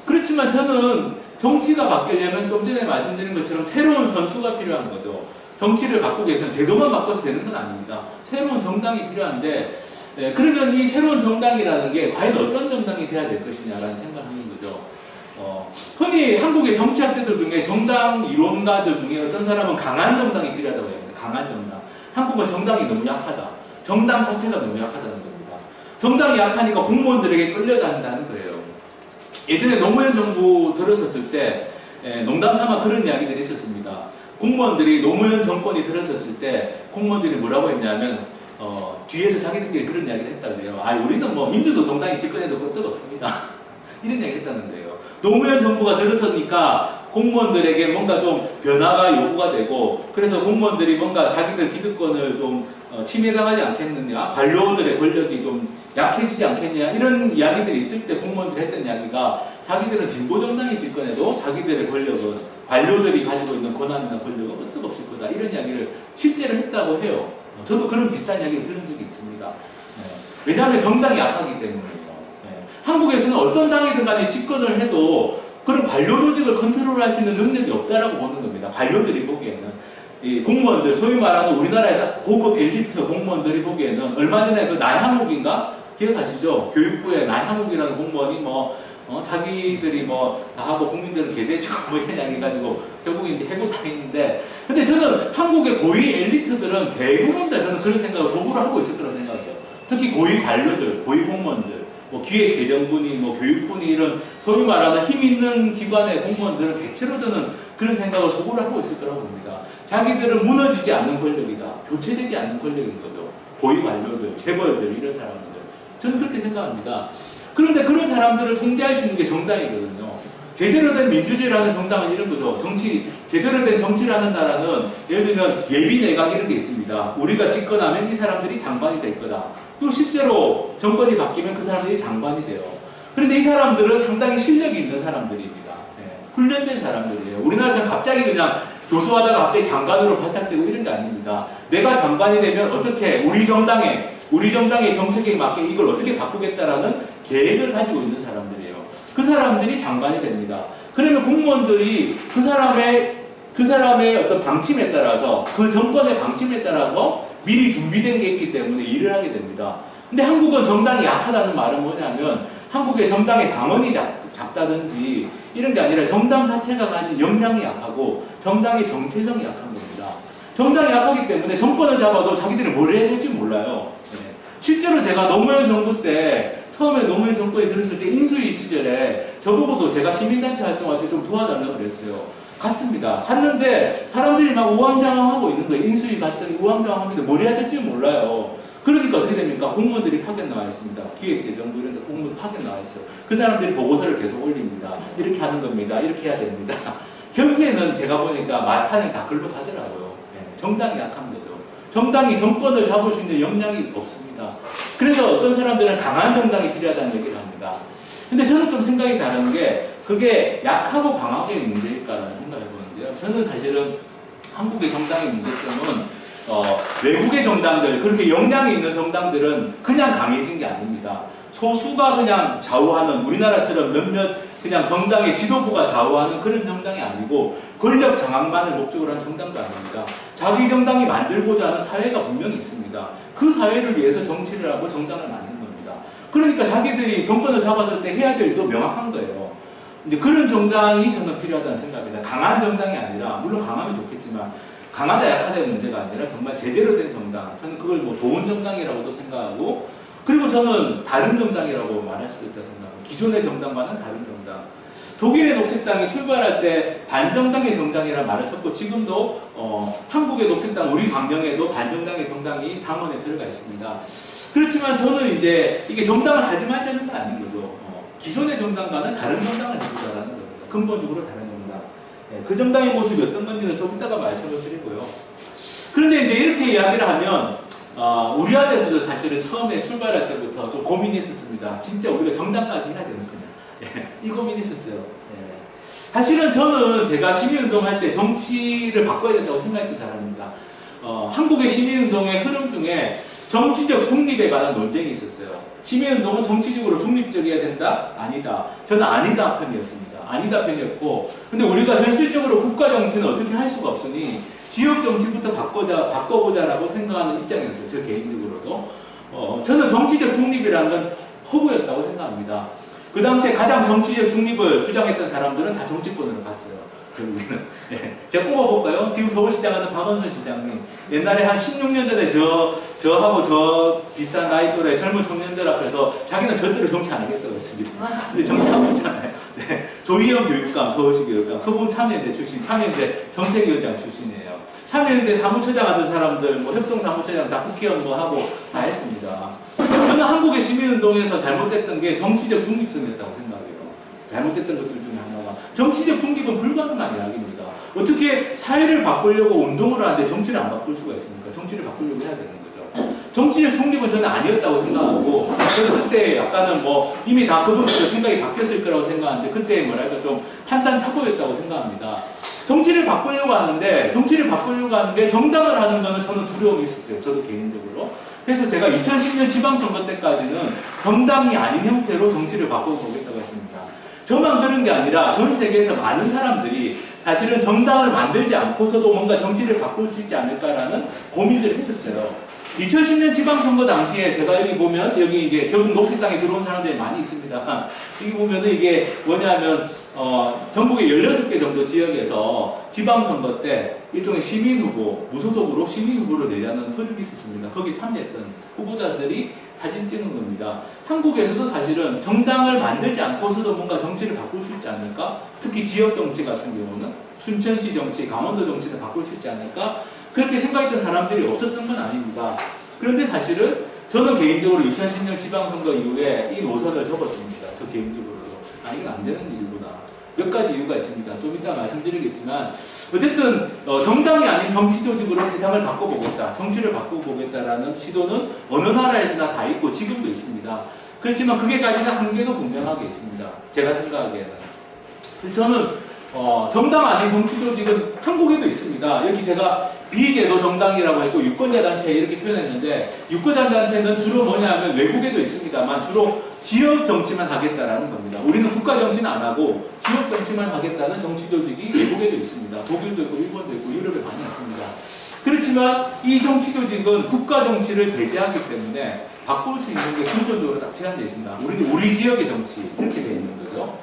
그렇지만 저는 정치가 바뀌려면 좀 전에 말씀드린 것처럼 새로운 선수가 필요한 거죠. 정치를 바꾸기 위해서는 제도만 바꿔서 되는 건 아닙니다. 새로운 정당이 필요한데, 그러면 이 새로운 정당이라는 게 과연 어떤 정당이 돼야 될 것이냐라는 생각을 하는 거죠. 흔히 한국의 정치학자들 중에 정당 이론가들 중에 어떤 사람은 강한 정당이 필요하다고 합니다. 강한 정당. 한국은 정당이 너무 약하다. 정당 자체가 너무 약하다는 겁니다. 정당이 약하니까 공무원들에게 끌려다닌다는 거예요. 예전에 노무현 정부 들어섰을 때 농담 삼아 그런 이야기들이 있었습니다. 공무원들이 노무현 정권이 들어섰을 때 공무원들이 뭐라고 했냐면 뒤에서 자기들끼리 그런 이야기를 했다고요. 우리는 뭐 민주도 정당이 집권해도 끄떡 없습니다. 이런 이야기 했다는데요. 노무현 정부가 들어서니까 공무원들에게 뭔가 좀 변화가 요구가 되고, 그래서 공무원들이 뭔가 자기들 기득권을 좀 침해당하지 않겠느냐, 관료들의 권력이 좀 약해지지 않겠냐, 이런 이야기들이 있을 때 공무원들이 했던 이야기가 자기들은 진보정당이 집권해도 자기들의 권력은 관료들이 가지고 있는 권한이나 권력은 끄떡 없을 거다, 이런 이야기를 실제로 했다고 해요. 저도 그런 비슷한 이야기를 들은 적이 있습니다. 왜냐하면 정당이 약하기 때문에요. 한국에서는 어떤 당이든 간에 집권을 해도 그런 관료 조직을 컨트롤할 수 있는 능력이 없다라고 보는 겁니다. 관료들이 보기에는. 이 공무원들, 소위 말하는 우리나라에서 고급 엘리트 공무원들이 보기에는, 얼마 전에 그 나향욱인가? 기억하시죠? 교육부에 나향욱이라는 공무원이 자기들이 다 하고 국민들은 개돼지고 이런 이야기 해가지고 결국에 이제 해고당했는데, 근데 저는 한국의 고위 엘리트들은 대부분 다 저는 그런 생각을 도구를 하고 있을 거라고 생각해요. 특히 고위 관료들, 고위 공무원들, 기획재정부니 교육부니 이런 소위 말하는 힘 있는 기관의 공무원들은 대체로 저는 그런 생각을 속으로 하고 있을 거라고 봅니다. 자기들은 무너지지 않는 권력이다. 교체되지 않는 권력인 거죠. 고위 관료들, 재벌들, 이런 사람들. 저는 그렇게 생각합니다. 그런데 그런 사람들을 통제할 수 있는 게 정당이거든요. 제대로 된 민주주의라는 정당은 이런 거죠. 제대로 된 정치를 하는 나라는 예를 들면 예비내각 이런 게 있습니다. 우리가 집권하면 이 사람들이 장관이 될 거다. 그리고 실제로 정권이 바뀌면 그 사람들이 장관이 돼요. 그런데 이 사람들은 상당히 실력이 있는 사람들입니다. 훈련된 사람들이에요. 우리나라처럼 갑자기 그냥 교수하다가 갑자기 장관으로 발탁되고 이런 게 아닙니다. 내가 장관이 되면 어떻게 우리 정당의 정책에 맞게 이걸 어떻게 바꾸겠다라는 계획을 가지고 있는 사람들이에요. 그 사람들이 장관이 됩니다. 그러면 공무원들이 그 사람의 어떤 방침에 따라서, 그 정권의 방침에 따라서 미리 준비된 게 있기 때문에 일을 하게 됩니다. 근데 한국은 정당이 약하다는 말은 뭐냐면, 한국의 정당의 당원이 작다든지 이런 게 아니라 정당 자체가 가진 역량이 약하고 정당의 정체성이 약한 겁니다. 정당이 약하기 때문에 정권을 잡아도 자기들이 뭘 해야 될지 몰라요. 실제로 제가 노무현 정부 때, 처음에 노무현 정권이 들었을 때 인수위 시절에 저보고도 제가 시민단체 활동할 때 좀 도와달라고 그랬어요. 갔습니다. 갔는데 사람들이 막 우왕좌왕하고 있는 거예요. 인수위 갔더니 우왕좌왕합니다. 뭘 해야 될지 몰라요. 그러니까 어떻게 됩니까? 공무원들이 파견 나와 있습니다. 기획재정부 이런 데 공무원 파견 나와 있어요. 그 사람들이 보고서를 계속 올립니다. 이렇게 하는 겁니다. 이렇게 해야 됩니다. 결국에는 제가 보니까 말판에 다 글로 가더라고요. 정당이 약한 거죠. 정당이 정권을 잡을 수 있는 역량이 없습니다. 그래서 어떤 사람들은 강한 정당이 필요하다는 얘기를 합니다. 근데 저는 좀 생각이 다른 게, 그게 약하고 강하고의 문제일까라는 생각을 해보는데요. 저는 사실은 한국의 정당의 문제점은 외국의 정당들, 그렇게 역량이 있는 정당들은 그냥 강해진 게 아닙니다. 소수가 그냥 좌우하는, 우리나라처럼 몇몇 그냥 정당의 지도부가 좌우하는 그런 정당이 아니고, 권력 장악만을 목적으로 하는 정당도 아닙니다. 자기 정당이 만들고자 하는 사회가 분명히 있습니다. 그 사회를 위해서 정치를 하고 정당을 만든 겁니다. 그러니까 자기들이 정권을 잡았을 때 해야 될 일도 명확한 거예요. 이제 그런 정당이 저는 필요하다는 생각입니다. 강한 정당이 아니라, 물론 강하면 좋겠지만, 강하다 약하다의 문제가 아니라 정말 제대로 된 정당. 저는 그걸 좋은 정당이라고도 생각하고, 그리고 저는 다른 정당이라고 말할 수도 있다고 생각합니다. 기존의 정당과는 다른 정당. 독일의 녹색당이 출발할 때 반정당의 정당이라는 말을 썼고, 지금도 한국의 녹색당, 우리 강령에도 반정당의 정당이 당원에 들어가 있습니다. 그렇지만 저는 이제 이게 정당을 하지 말자는 거 아닌 거죠. 기존의 정당과는 다른 정당을 해보자라는 겁니다. 근본적으로 다른 정당. 그 정당의 모습이 어떤 건지는 좀 이따가 말씀을 드리고요. 그런데 이제 이렇게 이야기를 하면, 우리 안에서도 사실은 처음에 출발할 때부터 좀 고민이 있었습니다. 진짜 우리가 정당까지 해야 되는 거냐. 이 고민이 있었어요. 사실은 저는 제가 시민운동할 때 정치를 바꿔야 된다고 생각했던 사람입니다. 한국의 시민운동의 흐름 중에 정치적 중립에 관한 논쟁이 있었어요. 시민운동은 정치적으로 중립적이어야 된다? 아니다. 저는 아니다 편이었습니다. 아니다 편이었고, 근데 우리가 현실적으로 국가 정치는 어떻게 할 수가 없으니 지역 정치부터 바꿔보자라고 생각하는 입장이었어요. 저 개인적으로도. 저는 정치적 중립이라는 건 허구였다고 생각합니다. 그 당시에 가장 정치적 중립을 주장했던 사람들은 다 정치권으로 갔어요. 결국에는. 네. 제가 꼽아볼까요? 지금 서울시장 하는 박원순 시장님. 옛날에 한 16년 전에 저하고 저 비슷한 나이 또래 젊은 청년들 앞에서 자기는 절대로 정치 안 하겠다고 했습니다. 근데 정치하고 있잖아요. 네. 조희영 교육감, 서울시 교육감. 그분 참여연대 출신, 참여연대 정책위원장 출신이에요. 참여연대 사무처장 하던 사람들, 뭐 협동사무처장 다 국회의원 뭐 하고 다 했습니다. 저는 한국의 시민운동에서 잘못됐던 게 정치적 중립성이었다고 생각해요. 잘못됐던 것들 중에 하나가. 정치적 중립은 불가능한 이야기입니다. 어떻게 사회를 바꾸려고 운동을 하는데 정치를 안 바꿀 수가 있습니까? 정치를 바꾸려고 해야 되는 거죠. 정치적 중립은 저는 아니었다고 생각하고, 저는 그때 약간은 뭐 이미 다 그분들 생각이 바뀌었을 거라고 생각하는데, 그때 뭐랄까 좀 판단 착오였다고 생각합니다. 정치를 바꾸려고 하는데 정당을 하는 거는 저는 두려움이 있었어요. 저도 개인적으로. 그래서 제가 2010년 지방선거 때까지는 정당이 아닌 형태로 정치를 바꿔보겠다고 했습니다. 저만 그런 게 아니라 전 세계에서 많은 사람들이 사실은 정당을 만들지 않고서도 뭔가 정치를 바꿀 수 있지 않을까라는 고민들을 했었어요. 2010년 지방선거 당시에 제가 여기 보면, 여기 이제 결국 녹색당에 들어온 사람들이 많이 있습니다. 여기 보면은 이게 뭐냐면, 전국의 16개 정도 지역에서 지방선거 때 일종의 시민후보, 무소속으로 시민후보를 내자는 흐름이 있었습니다. 거기에 참여했던 후보자들이 사진 찍은 겁니다. 한국에서도 사실은 정당을 만들지 않고서도 뭔가 정치를 바꿀 수 있지 않을까? 특히 지역 정치 같은 경우는 춘천시 정치, 강원도 정치를 바꿀 수 있지 않을까? 그렇게 생각했던 사람들이 없었던 건 아닙니다. 그런데 사실은 저는 개인적으로 2010년 지방선거 이후에 이 노선을 접었습니다. 저 개인적으로도. 아, 이건 안 되는 일이구나. 몇 가지 이유가 있습니다. 좀 이따 말씀드리겠지만, 어쨌든 정당이 아닌 정치 조직으로 세상을 바꿔보겠다, 정치를 바꿔보겠다라는 시도는 어느 나라에서나 다 있고 지금도 있습니다. 그렇지만 그게 가지는 한계도 분명하게 있습니다. 제가 생각하기에는. 그래서 저는 정당 아닌 정치 조직은 한국에도 있습니다. 여기 제가 비제도 정당이라고 했고 유권자단체 이렇게 표현했는데, 유권자단체는 주로 뭐냐면 외국에도 있습니다만 주로 지역 정치만 하겠다라는 겁니다. 우리는 국가 정치는 안 하고 지역 정치만 하겠다는 정치 조직이 외국에도 있습니다. 독일도 있고 일본도 있고 유럽에 많이 있습니다. 그렇지만 이 정치 조직은 국가 정치를 배제하기 때문에 바꿀 수 있는 게 근본적으로 딱 제한되어 있습니다. 우리는 우리 지역의 정치 이렇게 되어 있는 거죠.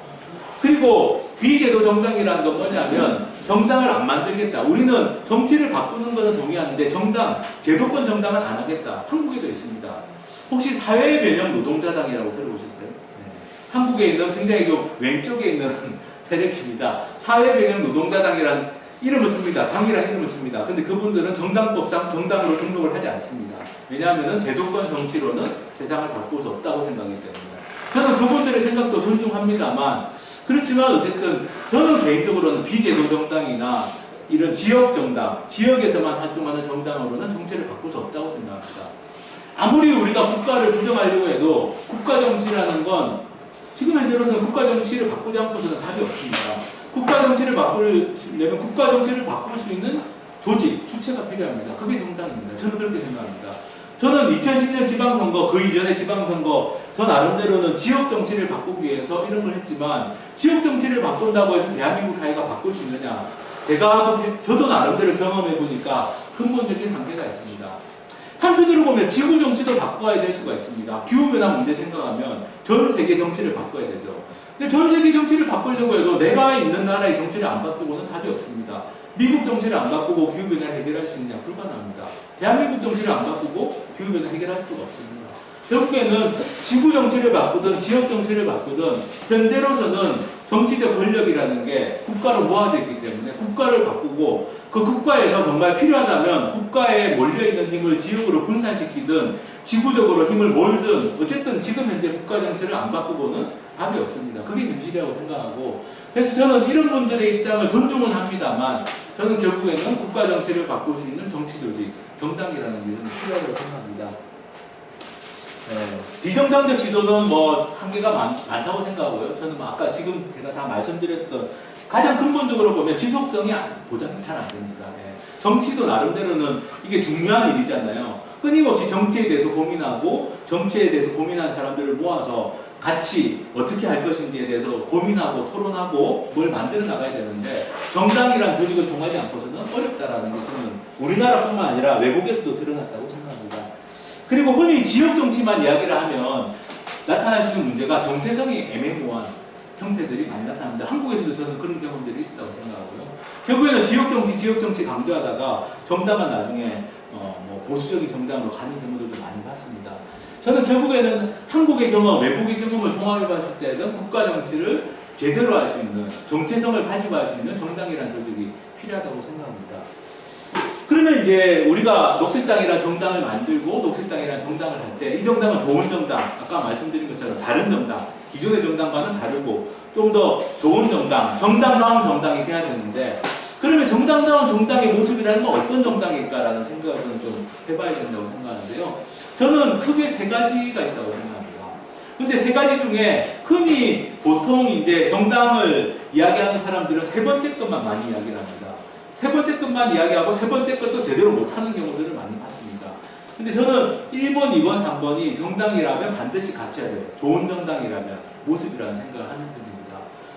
그리고 비제도 정당이라는 건 뭐냐면 정당을 안 만들겠다. 우리는 정치를 바꾸는 것은 동의하는데 정당, 제도권 정당은 안 하겠다. 한국에도 있습니다. 혹시 사회변형 노동자당이라고 들어보셨어요? 네. 한국에 있는 굉장히 좀 왼쪽에 있는 세력입니다. 사회변형 노동자당이라는 이름을 씁니다. 당이란 이름을 씁니다. 근데 그분들은 정당법상 정당으로 등록을 하지 않습니다. 왜냐하면 제도권 정치로는 세상을 바꿀 수 없다고 생각하기 때문에. 저는 그분들의 생각도 존중합니다만, 그렇지만 어쨌든 저는 개인적으로는 비제도 정당이나 이런 지역 정당, 지역에서만 활동하는 정당으로는 정치를 바꿀 수 없다고 생각합니다. 아무리 우리가 국가를 부정하려고 해도 국가 정치라는 건 지금 현재로서는 국가 정치를 바꾸지 않고서는 답이 없습니다. 국가 정치를 바꾸려면 국가 정치를 바꿀 수 있는 조직, 주체가 필요합니다. 그게 정당입니다. 저는 그렇게 생각합니다. 저는 2010년 지방선거, 그 이전의 지방선거, 저 나름대로는 지역 정치를 바꾸기 위해서 이런 걸 했지만, 지역 정치를 바꾼다고 해서 대한민국 사회가 바꿀 수 있느냐? 저도 나름대로 경험해 보니까 근본적인 한계가 있습니다. 한편으로 보면 지구 정치도 바꿔야 될 수가 있습니다. 기후변화 문제 생각하면 전 세계 정치를 바꿔야 되죠. 근데 전 세계 정치를 바꾸려고 해도 내가 있는 나라의 정치를 안 바꾸고는 답이 없습니다. 미국 정치를 안 바꾸고 기후변화를 해결할 수 있느냐? 불가능합니다. 대한민국 정치를 안 바꾸고 기후변화 해결할 수가 없습니다. 결국에는 지구 정치를 바꾸든 지역 정치를 바꾸든 현재로서는 정치적 권력이라는 게 국가로 모아져 있기 때문에 국가를 바꾸고 그 국가에서 정말 필요하다면 국가에 몰려있는 힘을 지역으로 분산시키든 지구적으로 힘을 몰든 어쨌든 지금 현재 국가 정치를 안 바꾸고는 답이 없습니다. 그게 현실이라고 생각하고, 그래서 저는 이런 분들의 입장을 존중은 합니다만 저는 결국에는 국가 정치를 바꿀 수 있는 정치 조직, 정당이라는 게 저는 필요하다고 생각합니다. 비정당적 지도는 뭐 한계가 많다고 생각하고요. 저는 뭐 아까 지금 제가 다 말씀드렸던 가장 근본적으로 보면 지속성이 보장이 잘 안 됩니다. 정치도 나름대로는 이게 중요한 일이잖아요. 끊임없이 정치에 대해서 고민하고 정치에 대해서 고민한 사람들을 모아서 같이 어떻게 할 것인지에 대해서 고민하고 토론하고 뭘 만들어 나가야 되는데 정당이란 조직을 통하지 않고서는 어렵다라는 게 저는 우리나라뿐만 아니라 외국에서도 드러났다고 생각합니다. 그리고 흔히 지역 정치만 이야기를 하면 나타날 수 있는 문제가 정체성이 애매모호한 형태들이 많이 나타납니다. 한국에서도 저는 그런 경험들이 있었다고 생각하고요. 결국에는 지역 정치 강조하다가 정당은 나중에 뭐 보수적인 정당으로 가는 경우들도 많이 봤습니다. 저는 결국에는 한국의 경험, 외국의 경험을 종합해 봤을 때는 국가 정치를 제대로 할 수 있는, 정체성을 가지고 할 수 있는 정당이라는 조직이 필요하다고 생각합니다. 그러면 이제 우리가 녹색당이라는 정당을 만들고 녹색당이라는 정당을 할 때 이 정당은 좋은 정당, 아까 말씀드린 것처럼 다른 정당, 기존의 정당과는 다르고 좀 더 좋은 정당, 정당다운 정당이 돼야 되는데 그러면 정당다운 정당의 모습이라는 건 어떤 정당일까라는 생각을 저는 좀 해봐야 된다고 생각하는데요. 저는 크게 세 가지가 있다고 생각합니다. 근데 세 가지 중에 흔히 보통 이제 정당을 이야기하는 사람들은 세 번째 것만 많이 이야기를 합니다. 세 번째 것만 이야기하고 세 번째 것도 제대로 못하는 경우들을 많이 봤습니다. 근데 저는 1번, 2번, 3번이 정당이라면 반드시 갖춰야 돼요. 좋은 정당이라면 모습이라는 생각을 하는 편입니다.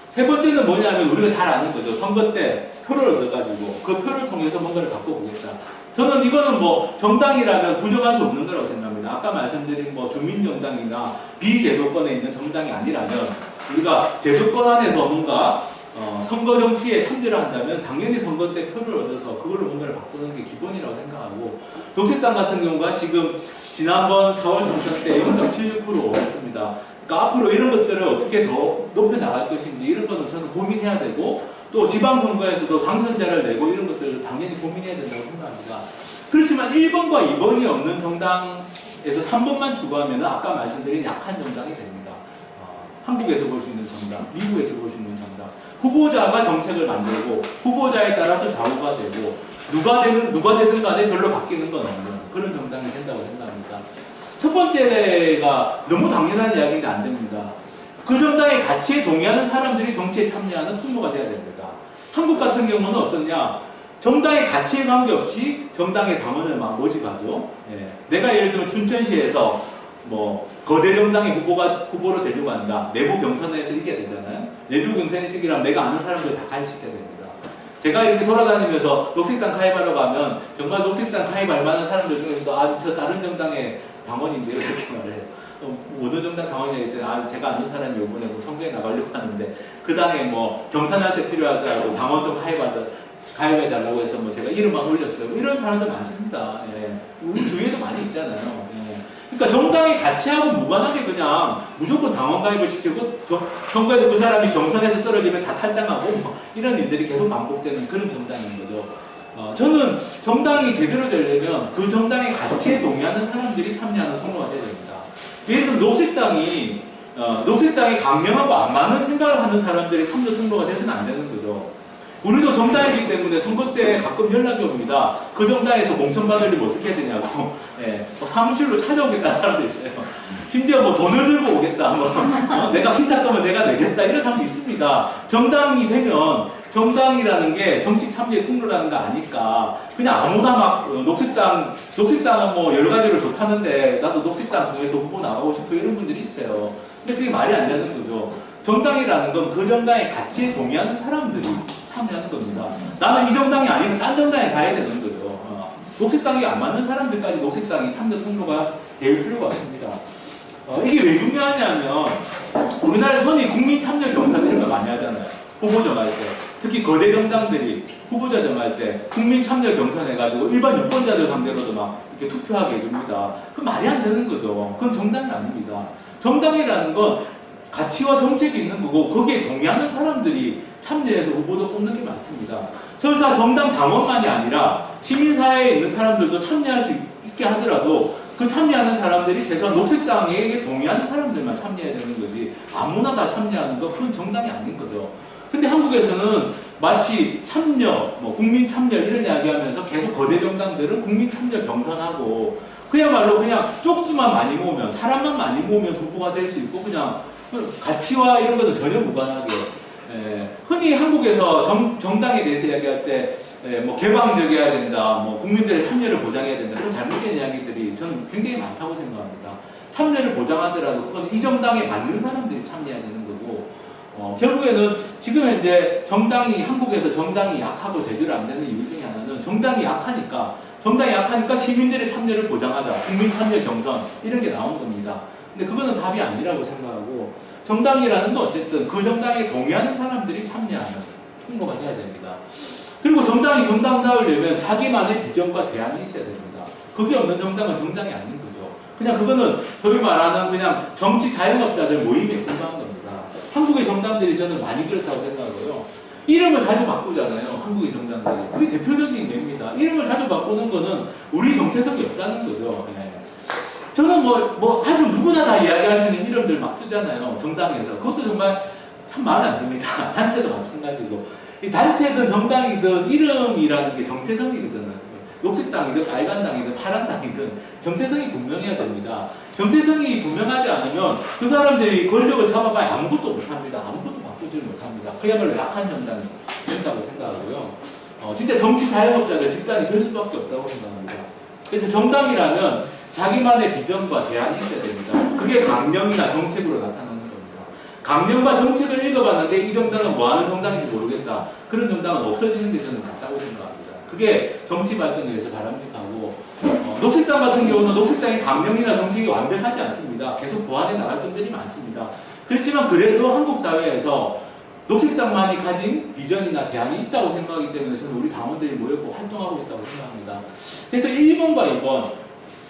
세 번째는 뭐냐면 우리가 잘 아는 거죠. 선거 때 표를 얻어가지고 그 표를 통해서 뭔가를 바꿔보겠다. 저는 이거는 뭐 정당이라면 부정할 수 없는 거라고 생각합니다. 아까 말씀드린 뭐 주민정당이나 비제도권에 있는 정당이 아니라면 우리가 제도권 안에서 뭔가 선거 정치에 참여를 한다면 당연히 선거 때 표를 얻어서 그걸로 뭔가를 바꾸는 게 기본이라고 생각하고 녹색당 같은 경우가 지금 지난번 4월 총선 때 0.76%였습니다. 그러니까 앞으로 이런 것들을 어떻게 더 높여나갈 것인지 이런 거는 저는 고민해야 되고 또 지방선거에서도 당선자를 내고 이런 것들을 당연히 고민해야 된다고 생각합니다. 그렇지만 1번과 2번이 없는 정당에서 3번만 추구하면 아까 말씀드린 약한 정당이 됩니다. 한국에서 볼 수 있는 정당, 미국에서 볼 수 있는 정당. 후보자가 정책을 만들고 후보자에 따라서 좌우가 되고 누가 되든 간에 별로 바뀌는 건 없는 그런 정당이 된다고 생각합니다. 첫 번째가 너무 당연한 이야기인데 안 됩니다. 그 정당의 가치에 동의하는 사람들이 정치에 참여하는 통로가 돼야 됩니다. 한국 같은 경우는 어떠냐? 정당의 가치에 관계없이 정당의 당원을 막 모집하죠. 예. 내가 예를 들면 춘천시에서 뭐 거대 정당의 후보로 되려고 한다. 내부 경선에서 이겨야 되잖아요. 내부 경선이라면 내가 아는 사람들 다 가입시켜야 됩니다. 제가 이렇게 돌아다니면서 녹색당 가입하러 가면 정말 녹색당 가입할 만한 사람들 중에서도 저 다른 정당의 당원인데 이렇게 말해요. 어느 정당 당원이냐 했더니 제가 아는 사람이 이번에 뭐 선거에 나가려고 하는데 그 당에 뭐 경선할 때 필요하다고 당원 좀 가입해달라고 해서 뭐 제가 이름만 올렸어요. 이런 사람들 많습니다. 예. 우리 주위에도 많이 있잖아요. 예. 그러니까 정당의 가치하고 무관하게 그냥 무조건 당원 가입을 시키고 선거에서 그 사람이 경선에서 떨어지면 다 탈당하고 뭐 이런 일들이 계속 반복되는 그런 정당인 거죠. 저는 정당이 제대로 되려면 그 정당의 가치에 동의하는 사람들이 참여하는 통로가 되어야 됩니다. 예를 들면 녹색당이 강령하고 안 맞는 생각을 하는 사람들이 참여 통로가 돼서는 안 되는 거죠. 우리도 정당이기 때문에 선거 때 가끔 연락이 옵니다. 그 정당에서 공천받으려면 어떻게 해야 되냐고. 예, 사무실로 찾아오겠다는 사람도 있어요. 심지어 뭐 돈을 들고 오겠다. 내가 기탁금을 내가 내겠다. 이런 사람도 있습니다. 정당이 되면 정당이라는 게 정치 참여의 통로라는 거 아니까 그냥 아무나 막 녹색당은 뭐 여러 가지로 좋다는데 나도 녹색당 통해서 후보 나가고 싶고 이런 분들이 있어요. 근데 그게 말이 안 되는 거죠. 정당이라는 건 그 정당의 가치에 동의하는 사람들이 참여하는 겁니다. 나는 이 정당이 아니면 딴 정당에 가야 되는 거죠. 녹색당이 안 맞는 사람들까지 녹색당이 참여 통로가 될 필요가 없습니다. 이게 왜 중요하냐면 우리나라에서 흔히 국민 참여 경선 이런 거 많이 하잖아요. 후보 정할 때. 특히 거대 정당들이 후보자 정할 때 국민 참여 경선해가지고 일반 유권자들 상대로도 막 이렇게 투표하게 해줍니다. 그건 말이 안 되는 거죠. 그건 정당이 아닙니다. 정당이라는 건 가치와 정책이 있는 거고 거기에 동의하는 사람들이 참여해서 후보도 뽑는 게 많습니다. 설사 정당 당원만이 아니라 시민사회에 있는 사람들도 참여할 수 있게 하더라도 그 참여하는 사람들이 최소한 녹색당에 동의하는 사람들만 참여해야 되는 거지 아무나 다 참여하는 건 그건 정당이 아닌 거죠. 근데 한국에서는 마치 참여, 뭐 국민 참여 이런 이야기하면서 계속 거대 정당들은 국민 참여 경선하고 그야말로 그냥 쪽수만 많이 모으면 사람만 많이 모으면 후보가 될 수 있고 그냥 가치와 이런 것도 전혀 무관하게 흔히 한국에서 정당에 대해서 이야기할 때 뭐 개방적이어야 된다, 뭐 국민들의 참여를 보장해야 된다 그런 잘못된 이야기들이 저는 굉장히 많다고 생각합니다. 참여를 보장하더라도 그건 이 정당에 맞는 사람들이 참여해야 되는 거고, 결국에는 지금 현재 정당이, 한국에서 정당이 약하고 제대로 안 되는 이유 중에 하나는 정당이 약하니까 시민들의 참여를 보장하자, 국민 참여 경선 이런 게 나온 겁니다. 근데 그거는 답이 아니라고 생각하고, 정당이라는 건 어쨌든 그 정당에 동의하는 사람들이 참여하는 홍보가 돼야 됩니다. 그리고 정당이 정당다우려면 자기만의 비전과 대안이 있어야 됩니다. 그게 없는 정당은 정당이 아닌 거죠. 그냥 그거는 소위 말하는 그냥 정치 자영업자들 모임에 불과한 겁니다. 한국의 정당들이 저는 많이 그렇다고 생각하고요. 이름을 자주 바꾸잖아요. 한국의 정당들이. 그게 대표적인 예입니다. 이름을 자주 바꾸는 거는 우리 정체성이 없다는 거죠. 예. 저는 뭐 아주 누구나 다 이야기할 수 있는 이름들 막 쓰잖아요. 정당에서. 그것도 정말 참 마음에 안 듭니다. 단체도 마찬가지고. 이 단체든 정당이든 이름이라는 게 정체성이거든요. 녹색당이든 빨간당이든 파란당이든 정체성이 분명해야 됩니다. 정체성이 분명하지 않으면 그 사람들이 권력을 잡아봐야 아무것도 못합니다. 아무것도 바꾸지를 못합니다. 그야말로 약한 정당이 된다고 생각하고요. 진짜 정치 자영업자들 집단이 될 수밖에 없다고 생각합니다. 그래서 정당이라면 자기만의 비전과 대안이 있어야 됩니다. 그게 강령이나 정책으로 나타나는 겁니다. 강령과 정책을 읽어봤는데 이 정당은 뭐하는 정당인지 모르겠다. 그런 정당은 없어지는 게 저는 맞다고 생각합니다. 그게 정치 발전을 위해서 바람직하고, 녹색당 같은 경우는 녹색당의 강령이나 정책이 완벽하지 않습니다. 계속 보완해 나갈 점들이 많습니다. 그렇지만 그래도 한국 사회에서 녹색당만이 가진 비전이나 대안이 있다고 생각하기 때문에 저는 우리 당원들이 모였고 활동하고 있다고 생각합니다. 그래서 1번과 2번,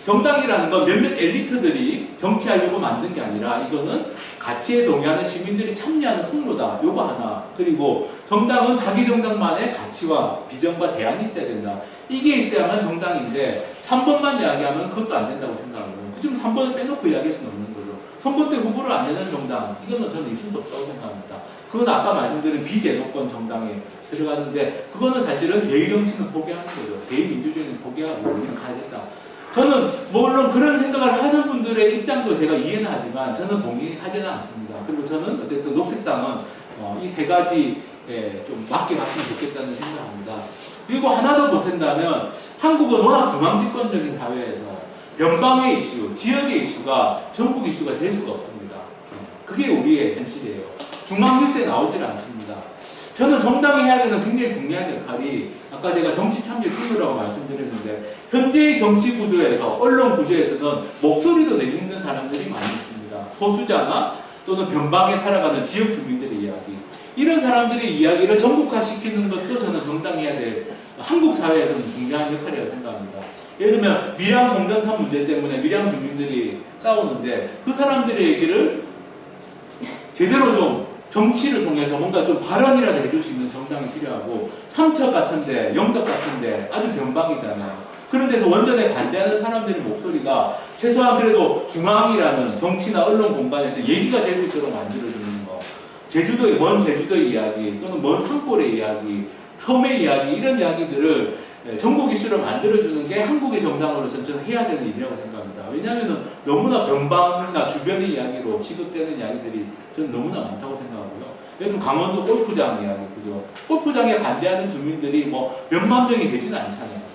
정당이라는 건 몇몇 엘리트들이 정치하려고 만든 게 아니라 이거는 가치에 동의하는 시민들이 참여하는 통로다. 요거 하나. 그리고 정당은 자기 정당만의 가치와 비전과 대안이 있어야 된다. 이게 있어야만 정당인데 3번만 이야기하면 그것도 안 된다고 생각하거든요. 지금 3번을 빼놓고 이야기할 수는 없는 거죠. 선거 때 후보를 안 내는 정당, 이거는 저는 있을 수 없다고 생각합니다. 그건 아까 말씀드린 비제도권 정당에 들어가는데 그거는 사실은 대의정치는 포기하는 거죠. 대의민주주의는 포기하고 우리는 가야겠다. 저는 물론 그런 생각을 하는 분들의 입장도 제가 이해는 하지만 저는 동의하지는 않습니다. 그리고 저는 어쨌든 녹색당은 이 세 가지에 좀 맞게 갔으면 좋겠다는 생각합니다. 그리고 하나 더 보탠다면 한국은 워낙 중앙집권적인 사회에서 연방의 이슈, 지역의 이슈가 전국 이슈가 될 수가 없습니다. 그게 우리의 현실이에요. 중앙 뉴스에 나오질 않습니다. 저는 정당이 해야 되는 굉장히 중요한 역할이 아까 제가 정치 참여 기구라고 말씀드렸는데 현재의 정치 구조에서 언론 구조에서는 목소리도 내기 힘든 사람들이 많이 있습니다. 소수자나 또는 변방에 살아가는 지역 주민들의 이야기, 이런 사람들의 이야기를 전국화시키는 것도 저는 정당이 해야 될 한국 사회에서는 중요한 역할이라고 생각합니다. 예를 들면 밀양 송전탑 문제 때문에 밀양 주민들이 싸우는데 그 사람들의 얘기를 제대로 좀 정치를 통해서 뭔가 좀 발언이라도 해줄 수 있는 정당이 필요하고, 삼척 같은데, 영덕 같은데 아주 변방이잖아요. 그런 데서 원전에 반대하는 사람들의 목소리가 최소한 그래도 중앙이라는 정치나 언론 공간에서 얘기가 될 수 있도록 만들어주는 거. 제주도의 먼 제주도의 이야기 또는 먼 산골의 이야기, 섬의 이야기, 이런 이야기들을 전국 이슈로 만들어주는 게 한국의 정당으로서는 저는 해야 되는 일이라고 생각합니다. 왜냐하면 너무나 변방이나 주변의 이야기로 취급되는 이야기들이 저는 너무나 많다고 생각하고요. 예를 들면 강원도 골프장 이야기, 그죠? 골프장에 반대하는 주민들이 뭐 몇만 명이 되지는 않잖아요.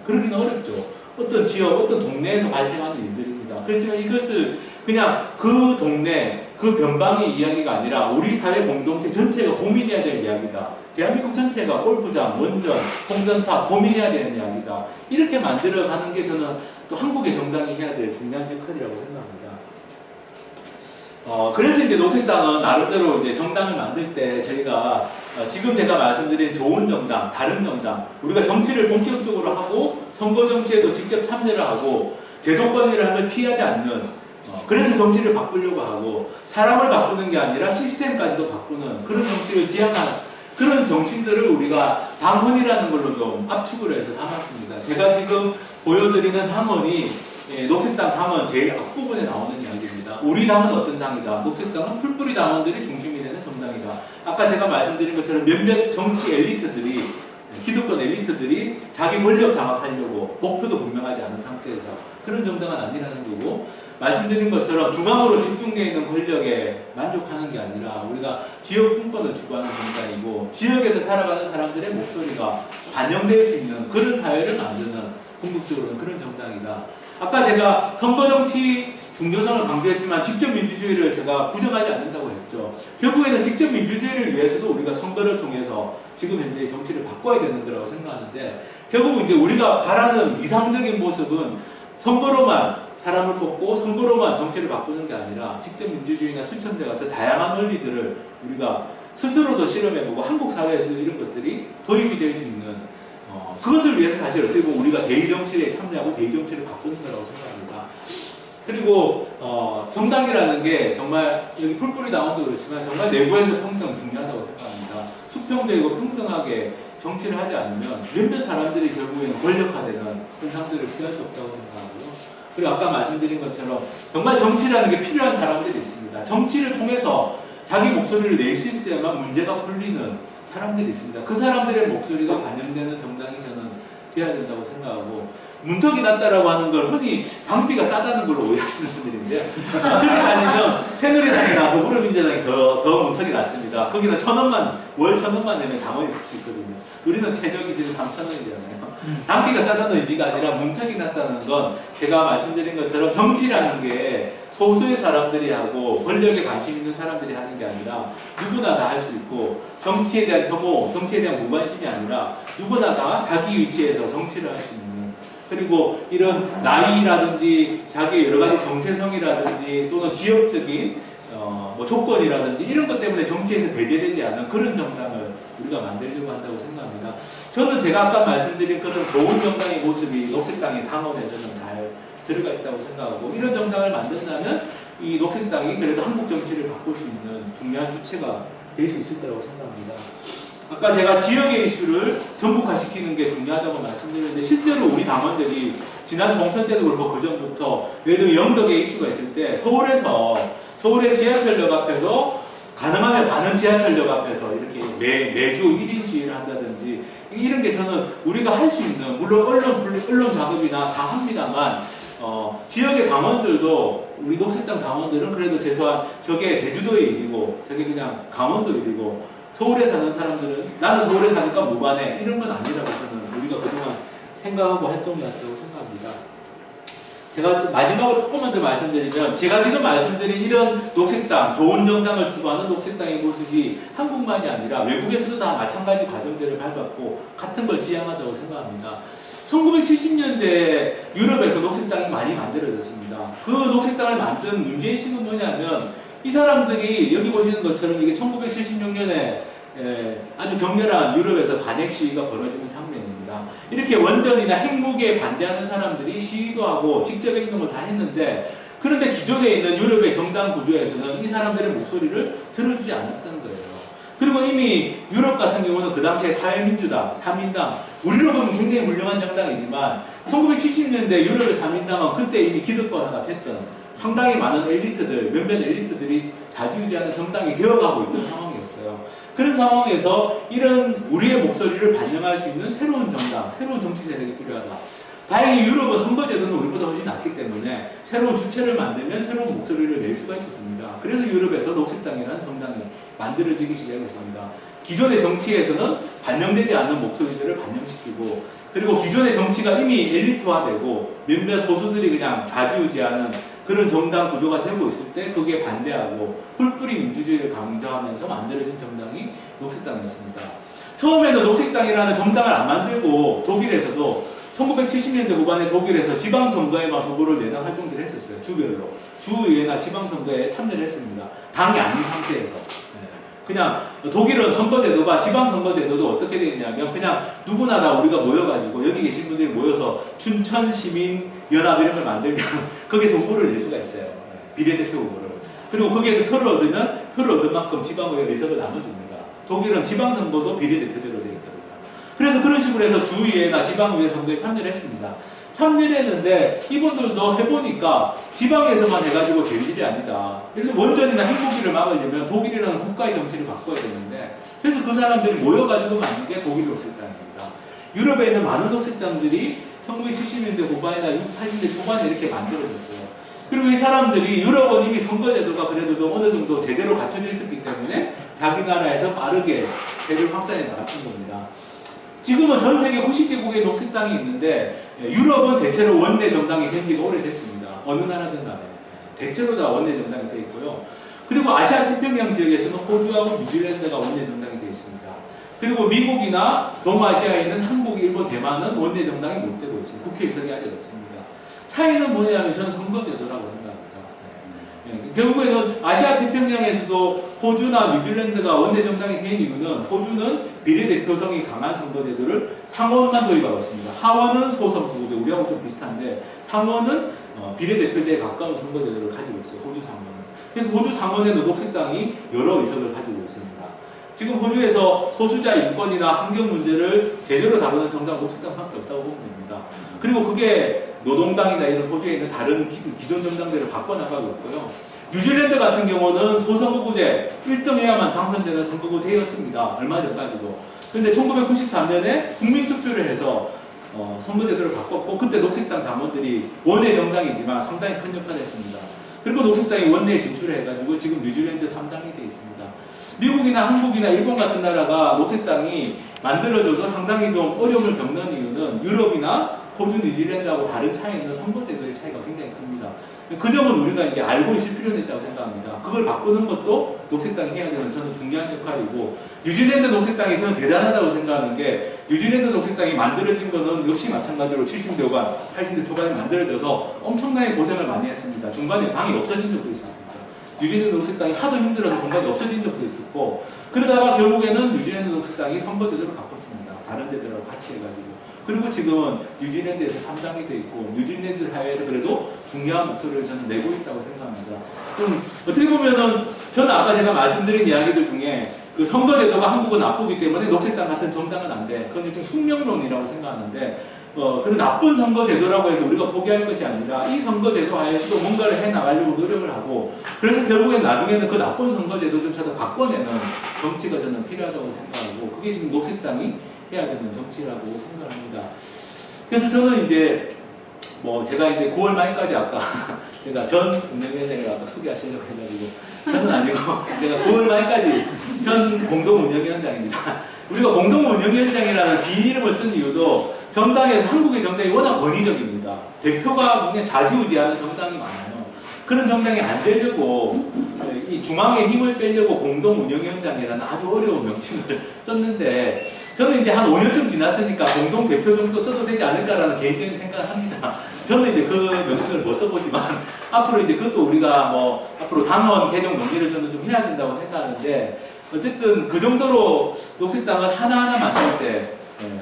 그러기는 어렵죠. 어떤 지역, 어떤 동네에서 발생하는 일들입니다. 그렇지만 이것을 그냥 그 동네, 그 변방의 이야기가 아니라 우리 사회 공동체 전체가 고민해야 될 이야기다. 대한민국 전체가 골프장, 원전, 송전탑 고민해야 되는 이야기다. 이렇게 만들어가는 게 저는 또 한국의 정당이 해야 될 중요한 역할이라고 생각합니다. 그래서 이제 녹색당은 나름대로 이제 정당을 만들 때 저희가 지금 제가 말씀드린 좋은 정당, 다른 정당, 우리가 정치를 본격적으로 하고 선거 정치에도 직접 참여를 하고 제도권이라는 걸 피하지 않는, 그래서 정치를 바꾸려고 하고 사람을 바꾸는 게 아니라 시스템까지도 바꾸는 그런 정치를 지향하는 그런 정신들을 우리가 당헌이라는 걸로 좀 압축을 해서 담았습니다. 제가 지금 보여드리는 당헌이 녹색당 당헌 제일 앞부분에 나오는 이야기입니다. 우리 당은 어떤 당이다. 녹색당은 풀뿌리 당원들이 중심이 되는 정당이다. 아까 제가 말씀드린 것처럼 몇몇 정치 엘리트들이, 기득권 엘리트들이 자기 권력 장악하려고 목표도 분명하지 않은 상태에서 그런 정당은 아니라는 거고, 말씀드린 것처럼 중앙으로 집중되어 있는 권력에 만족하는 게 아니라 우리가 지역 분권을 추구하는 정당이고 지역에서 살아가는 사람들의 목소리가 반영될 수 있는 그런 사회를 만드는 궁극적으로는 그런 정당이다. 아까 제가 선거 정치 중도성을 강조했지만 직접 민주주의를 제가 부정하지 않는다고 했죠. 결국에는 직접 민주주의를 위해서도 우리가 선거를 통해서 지금 현재의 정치를 바꿔야 되는 거라고 생각하는데, 결국 이제 우리가 바라는 이상적인 모습은 선거로만 사람을 뽑고 선거로만 정치를 바꾸는 게 아니라 직접 민주주의나 추첨제 같은 다양한 원리들을 우리가 스스로도 실험해보고 한국 사회에서도 이런 것들이 도입이 될 수 있는, 그것을 위해서 사실 어떻게 보면 우리가 대의정치에 참여하고 대의정치를 바꾸는 거라고 생각합니다. 그리고 정당이라는 게 정말 여기 풀뿌리 나온도 그렇지만 정말 내부에서 평등 중요하다고 생각합니다. 수평적이고 평등하게 정치를 하지 않으면 몇몇 사람들이 결국에는 권력화되는 현상들을 피할 수 없다고 생각하고요. 그리고 아까 말씀드린 것처럼 정말 정치라는 게 필요한 사람들이 있습니다. 정치를 통해서 자기 목소리를 낼 수 있어야만 문제가 풀리는 사람들이 있습니다. 그 사람들의 목소리가 반영되는 정당이 저는 돼야 된다고 생각하고, 문턱이 낮다라고 하는 걸 흔히 당비가 싸다는 걸로 오해하시는 분들인데, 그렇게 아니면 새누리당이나 더불어민주당이 더 문턱이 낮습니다. 거기는 월 1,000원만 내면 당원이 될 수 있거든요. 우리는 최저 기준이 3,000원이잖아요. 당비가 싸다는 의미가 아니라 문턱이 낮다는 건 제가 말씀드린 것처럼 정치라는 게 소수의 사람들이 하고 권력에 관심 있는 사람들이 하는 게 아니라 누구나 다 할 수 있고, 정치에 대한 혐오, 정치에 대한 무관심이 아니라 누구나 다 자기 위치에서 정치를 할 수 있는, 그리고 이런 나이라든지 자기의 여러 가지 정체성이라든지 또는 지역적인 조건이라든지 이런 것 때문에 정치에서 배제되지 않는 그런 정당을 우리가 만들려고 한다고 생각합니다. 저는 제가 아까 말씀드린 그런 좋은 정당의 모습이 녹색당의 당원에서는 잘 들어가 있다고 생각하고, 이런 정당을 만든다면 이 녹색당이 그래도 한국 정치를 바꿀 수 있는 중요한 주체가 될 수 있을 거라고 생각합니다. 아까 제가 지역의 이슈를 전국화시키는 게 중요하다고 말씀드렸는데, 실제로 우리 당원들이 지난 총선 때도 그렇고 그 전부터 예를 들어 영덕의 이슈가 있을 때 서울의 지하철역 앞에서 가능하면 많은 지하철역 앞에서 이렇게 매주 1인 시위를 한다든지, 이런 게 저는 우리가 할 수 있는, 물론 언론 작업이나 다 합니다만 지역의 당원들도, 우리 녹색당 당원들은 그래도 최소한 저게 제주도의 일이고 저게 그냥 강원도 일이고, 서울에 사는 사람들은 나는 서울에 사니까 무관해, 이런 건 아니라고 저는 우리가 그동안 생각하고 활동해왔다고 생각합니다. 제가 마지막으로 조금만 더 말씀드리면, 제가 지금 말씀드린 이런 녹색당, 좋은 정당을 추구하는 녹색당의 모습이 한국만이 아니라 외국에서도 다 마찬가지 과정들을 밟았고 같은 걸 지향하다고 생각합니다. 1970년대 유럽에서 녹색당이 많이 만들어졌습니다. 그 녹색당을 만든 문제의식은 뭐냐면, 이 사람들이 여기 보시는 것처럼 이게 1976년에 아주 격렬한 유럽에서 반핵 시위가 벌어지는 장면입니다. 이렇게 원전이나 핵무기에 반대하는 사람들이 시위도 하고 직접 행동을 다 했는데, 그런데 기존에 있는 유럽의 정당 구조에서는 이 사람들의 목소리를 들어주지 않았던 거예요. 그리고 이미 유럽 같은 경우는 그 당시에 사회민주당, 3인당, 우리로 보면 굉장히 훌륭한 정당이지만 1970년대 유럽의 3인당은 그때 이미 기득권화가 됐던 상당히 많은 엘리트들, 몇몇 엘리트들이 자주유지하는 정당이 되어가고 있던 상황이었어요. 그런 상황에서 이런 우리의 목소리를 반영할 수 있는 새로운 정당, 새로운 정치 세력이 필요하다. 다행히 유럽은 선거제도는 우리보다 훨씬 낫기 때문에 새로운 주체를 만들면 새로운 목소리를 낼 수가 있었습니다. 그래서 유럽에서 녹색당이라는 정당이 만들어지기 시작했습니다. 기존의 정치에서는 반영되지 않는 목소리들을 반영시키고, 그리고 기존의 정치가 이미 엘리트화되고 몇몇 소수들이 그냥 좌지우지하는 그런 정당 구조가 되고 있을 때 거기에 반대하고 뿔뿔이 민주주의를 강조하면서 만들어진 정당이 녹색당이었습니다. 처음에는 녹색당이라는 정당을 안 만들고 독일에서도 1970년대 후반에 독일에서 지방선거에만 후보를 내는 활동들을 했었어요. 주별로. 주의회나 지방선거에 참여를 했습니다. 당이 아닌 상태에서. 그냥 독일은 선거제도가, 지방선거제도도 어떻게 되어 있냐면 그냥 누구나 다 우리가 모여가지고 여기 계신 분들이 모여서 춘천시민연합 이런 걸 만들면 거기서 후보를 낼 수가 있어요. 비례대표 후보를. 그리고 거기에서 표를 얻으면 표를 얻은 만큼 지방의회 의석을 나눠줍니다. 독일은 지방선거도 비례대표제로 되어 있거든요. 그래서 그런 식으로 해서 주의회나 지방의회 선거에 참여를 했습니다. 참여를 했는데 이분들도 해보니까 지방에서만 해가지고 될 일이 아니다. 예를 들어 원전이나 핵무기를 막으려면 독일이라는 국가의 정치를 바꿔야 되는데, 그래서 그 사람들이 모여가지고 만든 게 독일 녹색당입니다. 유럽에 있는 많은 녹색당들이 1970년대 후반이나 80년대 초반에 이렇게 만들어졌어요. 그리고 이 사람들이, 유럽은 이미 선거제도가 그래도 좀 어느 정도 제대로 갖춰져 있었기 때문에 자기 나라에서 빠르게 세력 확산해 나갔던 겁니다. 지금은 전 세계 90개국의 녹색당이 있는데 유럽은 대체로 원내 정당이 된 지가 오래됐습니다. 어느 나라든 간에. 대체로 다 원내 정당이 되어 있고요. 그리고 아시아 태평양 지역에서는 호주하고 뉴질랜드가 원내 정당이 되어 있습니다. 그리고 미국이나 동아시아에 있는 한국, 일본, 대만은 원내 정당이 못 되고 있어요. 국회 의석이 아직 없습니다. 차이는 뭐냐면 저는 선거제도라고 생각합니다. 결국에는 아시아 태평양에서도 호주나 뉴질랜드가 원내 정당이 된 이유는 호주는 비례대표성이 강한 선거제도를 상원만 도입하고 있습니다. 하원은 소선거구제, 우리하고 좀 비슷한데 상원은 비례대표제에 가까운 선거제도를 가지고 있어요. 호주 상원은. 그래서 호주 상원에는 녹색당이 여러 의석을 가지고 있습니다. 지금 호주에서 소수자 인권이나 환경 문제를 제대로 다루는 정당 녹색당밖에 없다고 보면 됩니다. 그리고 그게 노동당이나 이런 호주에 있는 다른 기존 정당들을 바꿔나가고 있고요. 뉴질랜드 같은 경우는 소선거구제 1등 해야만 당선되는 선거구제였습니다. 얼마 전까지도. 그런데 1993년에 국민투표를 해서 선거제도를 바꿨고 그때 녹색당 당원들이 원내 정당이지만 상당히 큰 역할을 했습니다. 그리고 녹색당이 원내에 진출을 해가지고 지금 뉴질랜드 3당이 되어 있습니다. 미국이나 한국이나 일본 같은 나라가 녹색당이 만들어져서 상당히 좀 어려움을 겪는 이유는 유럽이나 호주, 뉴질랜드하고 다른 차이는 선거제도의 차이가 굉장히 큽니다. 그 점은 우리가 이제 알고 있을 필요는 있다고 생각합니다. 그걸 바꾸는 것도 녹색당이 해야 되는 저는 중요한 역할이고, 뉴질랜드 녹색당이 저는 대단하다고 생각하는 게, 뉴질랜드 녹색당이 만들어진 거는 역시 마찬가지로 70대 후반, 80대 초반에 만들어져서 엄청나게 고생을 많이 했습니다. 중간에 당이 없어진 적도 있었습니다. 뉴질랜드 녹색당이 하도 힘들어서 중간에 없어진 적도 있었고, 그러다가 결국에는 뉴질랜드 녹색당이 선거제도를 바꿨습니다. 다른 데들하고 같이 해가지고. 그리고 지금은 뉴질랜드에서 3당이 돼 있고, 뉴질랜드 사회에서 그래도 중요한 목소리를 저는 내고 있다고 생각합니다. 좀 어떻게 보면은 저는 아까 제가 말씀드린 이야기들 중에 그 선거제도가 한국은 나쁘기 때문에 녹색당 같은 정당은 안 돼. 그건 일종 숙명론이라고 생각하는데, 그런 나쁜 선거제도라고 해서 우리가 포기할 것이 아니라 이 선거제도 하에서도 뭔가를 해나가려고 노력을 하고, 그래서 결국엔 나중에는 그 나쁜 선거제도조차도 바꿔내는 정치가 저는 필요하다고 생각하고, 그게 지금 녹색당이 해야 되는 정치라고 생각합니다. 그래서 저는 이제 제가 이제 9월 말까지 아까 제가 전 운영위원장을 아까 소개하시려고 해가지고 저는 아니고 제가 9월 말까지 현 공동운영위원장입니다. 우리가 공동운영위원장이라는 긴 이름을 쓴 이유도 정당에서 한국의 정당이 워낙 권위적입니다. 대표가 그냥 좌지우지하는 정당이 많아요. 그런 정당이 안 되려고 이 중앙에 힘을 빼려고 공동운영위원장이라는 아주 어려운 명칭을 썼는데, 저는 이제 한 5년쯤 지났으니까 공동대표 정도 써도 되지 않을까라는 개인적인 생각을 합니다. 저는 이제 그 명칭을 못 써보지만 앞으로 이제 그것도 우리가 앞으로 당원 개정 논의를 저는 좀 해야 된다고 생각하는데, 어쨌든 그 정도로 녹색당을 하나하나 만들 때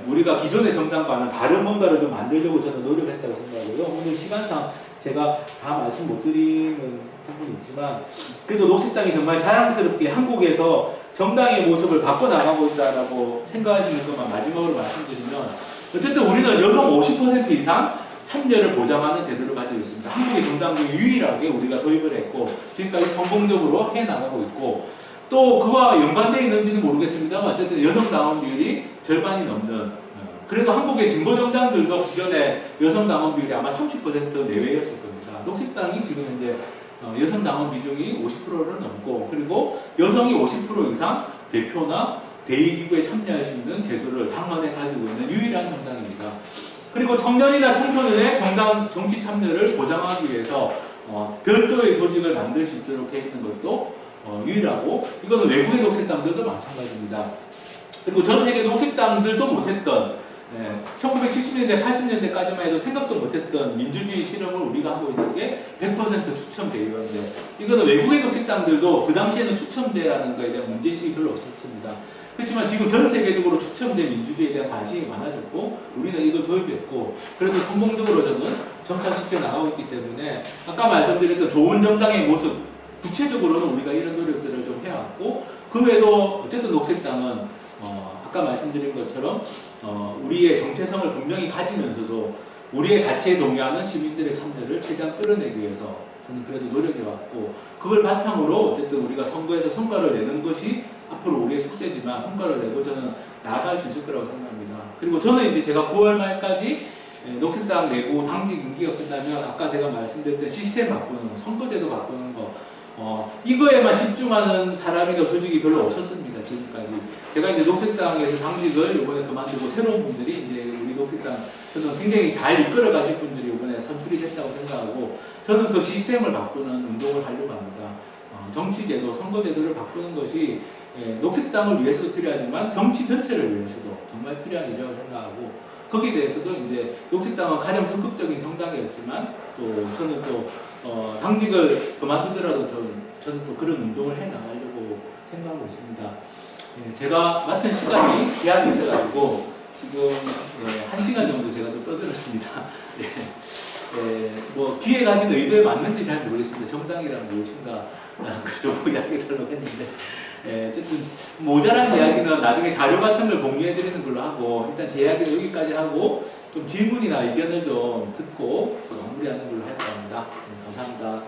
우리가 기존의 정당과는 다른 뭔가를 좀 만들려고 저는 노력했다고 생각하고요. 오늘 시간상 제가 다 말씀 못 드리는 부분이 있지만, 그래도 녹색당이 정말 자랑스럽게 한국에서 정당의 모습을 바꿔나가고 있다라고 생각하시는 것만 마지막으로 말씀드리면, 어쨌든 우리는 여성 50% 이상 참여를 보장하는 제도를 가지고 있습니다. 한국의 정당 중 유일하게 우리가 도입을 했고 지금까지 성공적으로 해나가고 있고, 또 그와 연관되어 있는지는 모르겠습니다만 어쨌든 여성 당원 비율이 절반이 넘는, 그래도 한국의 진보 정당들도 기존에 여성 당원 비율이 아마 30% 내외였을 겁니다. 녹색당이 지금 현재 여성 당원 비중이 50%를 넘고, 그리고 여성이 50% 이상 대표나 대의기구에 참여할 수 있는 제도를 당원에 가지고 있는 유일한 정당입니다. 그리고 청년이나 청소년의 정당 정치 참여를 보장하기 위해서 별도의 조직을 만들 수 있도록 되어 있는 것도 유일하고, 이거는 외국의 녹색당들도 마찬가지입니다. 그리고 전 세계 녹색당들도 못했던 1970년대, 80년대까지만 해도 생각도 못했던 민주주의 실험을 우리가 하고 있는 게 100% 추첨제였는데, 이거는 외국의 녹색당들도 그 당시에는 추첨제라는 것에 대한 문제의식이 별로 없었습니다. 그렇지만 지금 전 세계적으로 추첨제 민주주의에 대한 관심이 많아졌고 우리는 이걸 도입했고, 그래도 성공적으로 저는 정착시켜 나가고 있기 때문에 아까 말씀드렸던 좋은 정당의 모습, 구체적으로는 우리가 이런 노력들을 좀 해왔고, 그 외에도 어쨌든 녹색당은 아까 말씀드린 것처럼 우리의 정체성을 분명히 가지면서도 우리의 가치에 동의하는 시민들의 참여를 최대한 끌어내기 위해서 저는 그래도 노력해왔고, 그걸 바탕으로 어쨌든 우리가 선거에서 성과를 내는 것이 앞으로 우리의 숙제지만 성과를 내고 저는 나아갈 수 있을 거라고 생각합니다. 그리고 저는 이제 제가 9월 말까지 녹색당 내고 당직 임기가 끝나면 아까 제가 말씀드렸던 시스템 바꾸는 거, 선거제도 바꾸는 거, 이거에만 집중하는 사람이나 조직이 별로 없었습니다. 지금까지. 제가 이제 녹색당에서 당직을 이번에 그만두고 새로운 분들이 이제 우리 녹색당 저는 굉장히 잘 이끌어 가실 분들이 이번에 선출이 됐다고 생각하고 저는 그 시스템을 바꾸는 운동을 하려고 합니다. 정치제도, 선거제도를 바꾸는 것이 녹색당을 위해서도 필요하지만 정치 전체를 위해서도 정말 필요한 일이라고 생각하고 거기에 대해서도 이제 녹색당은 가장 적극적인 정당이었지만 또 저는 또 당직을 그만두더라도 저는 또 그런 운동을 해 나가려고 생각하고 있습니다. 제가 맡은 시간이 제한이 있어가지고 지금 1시간 정도 제가 좀 떠들었습니다. 뭐 뒤에 가신 의도에 맞는지 잘 모르겠습니다. 정당이란 무엇인가 그 정도 이야기를 하려고 했는데 어쨌든 모자란 이야기는 나중에 자료 같은 걸 공유해드리는 걸로 하고 일단 제 이야기는 여기까지 하고 좀 질문이나 의견을 좀 듣고 마무리하는 걸로 할 겁니다. 감사합니다.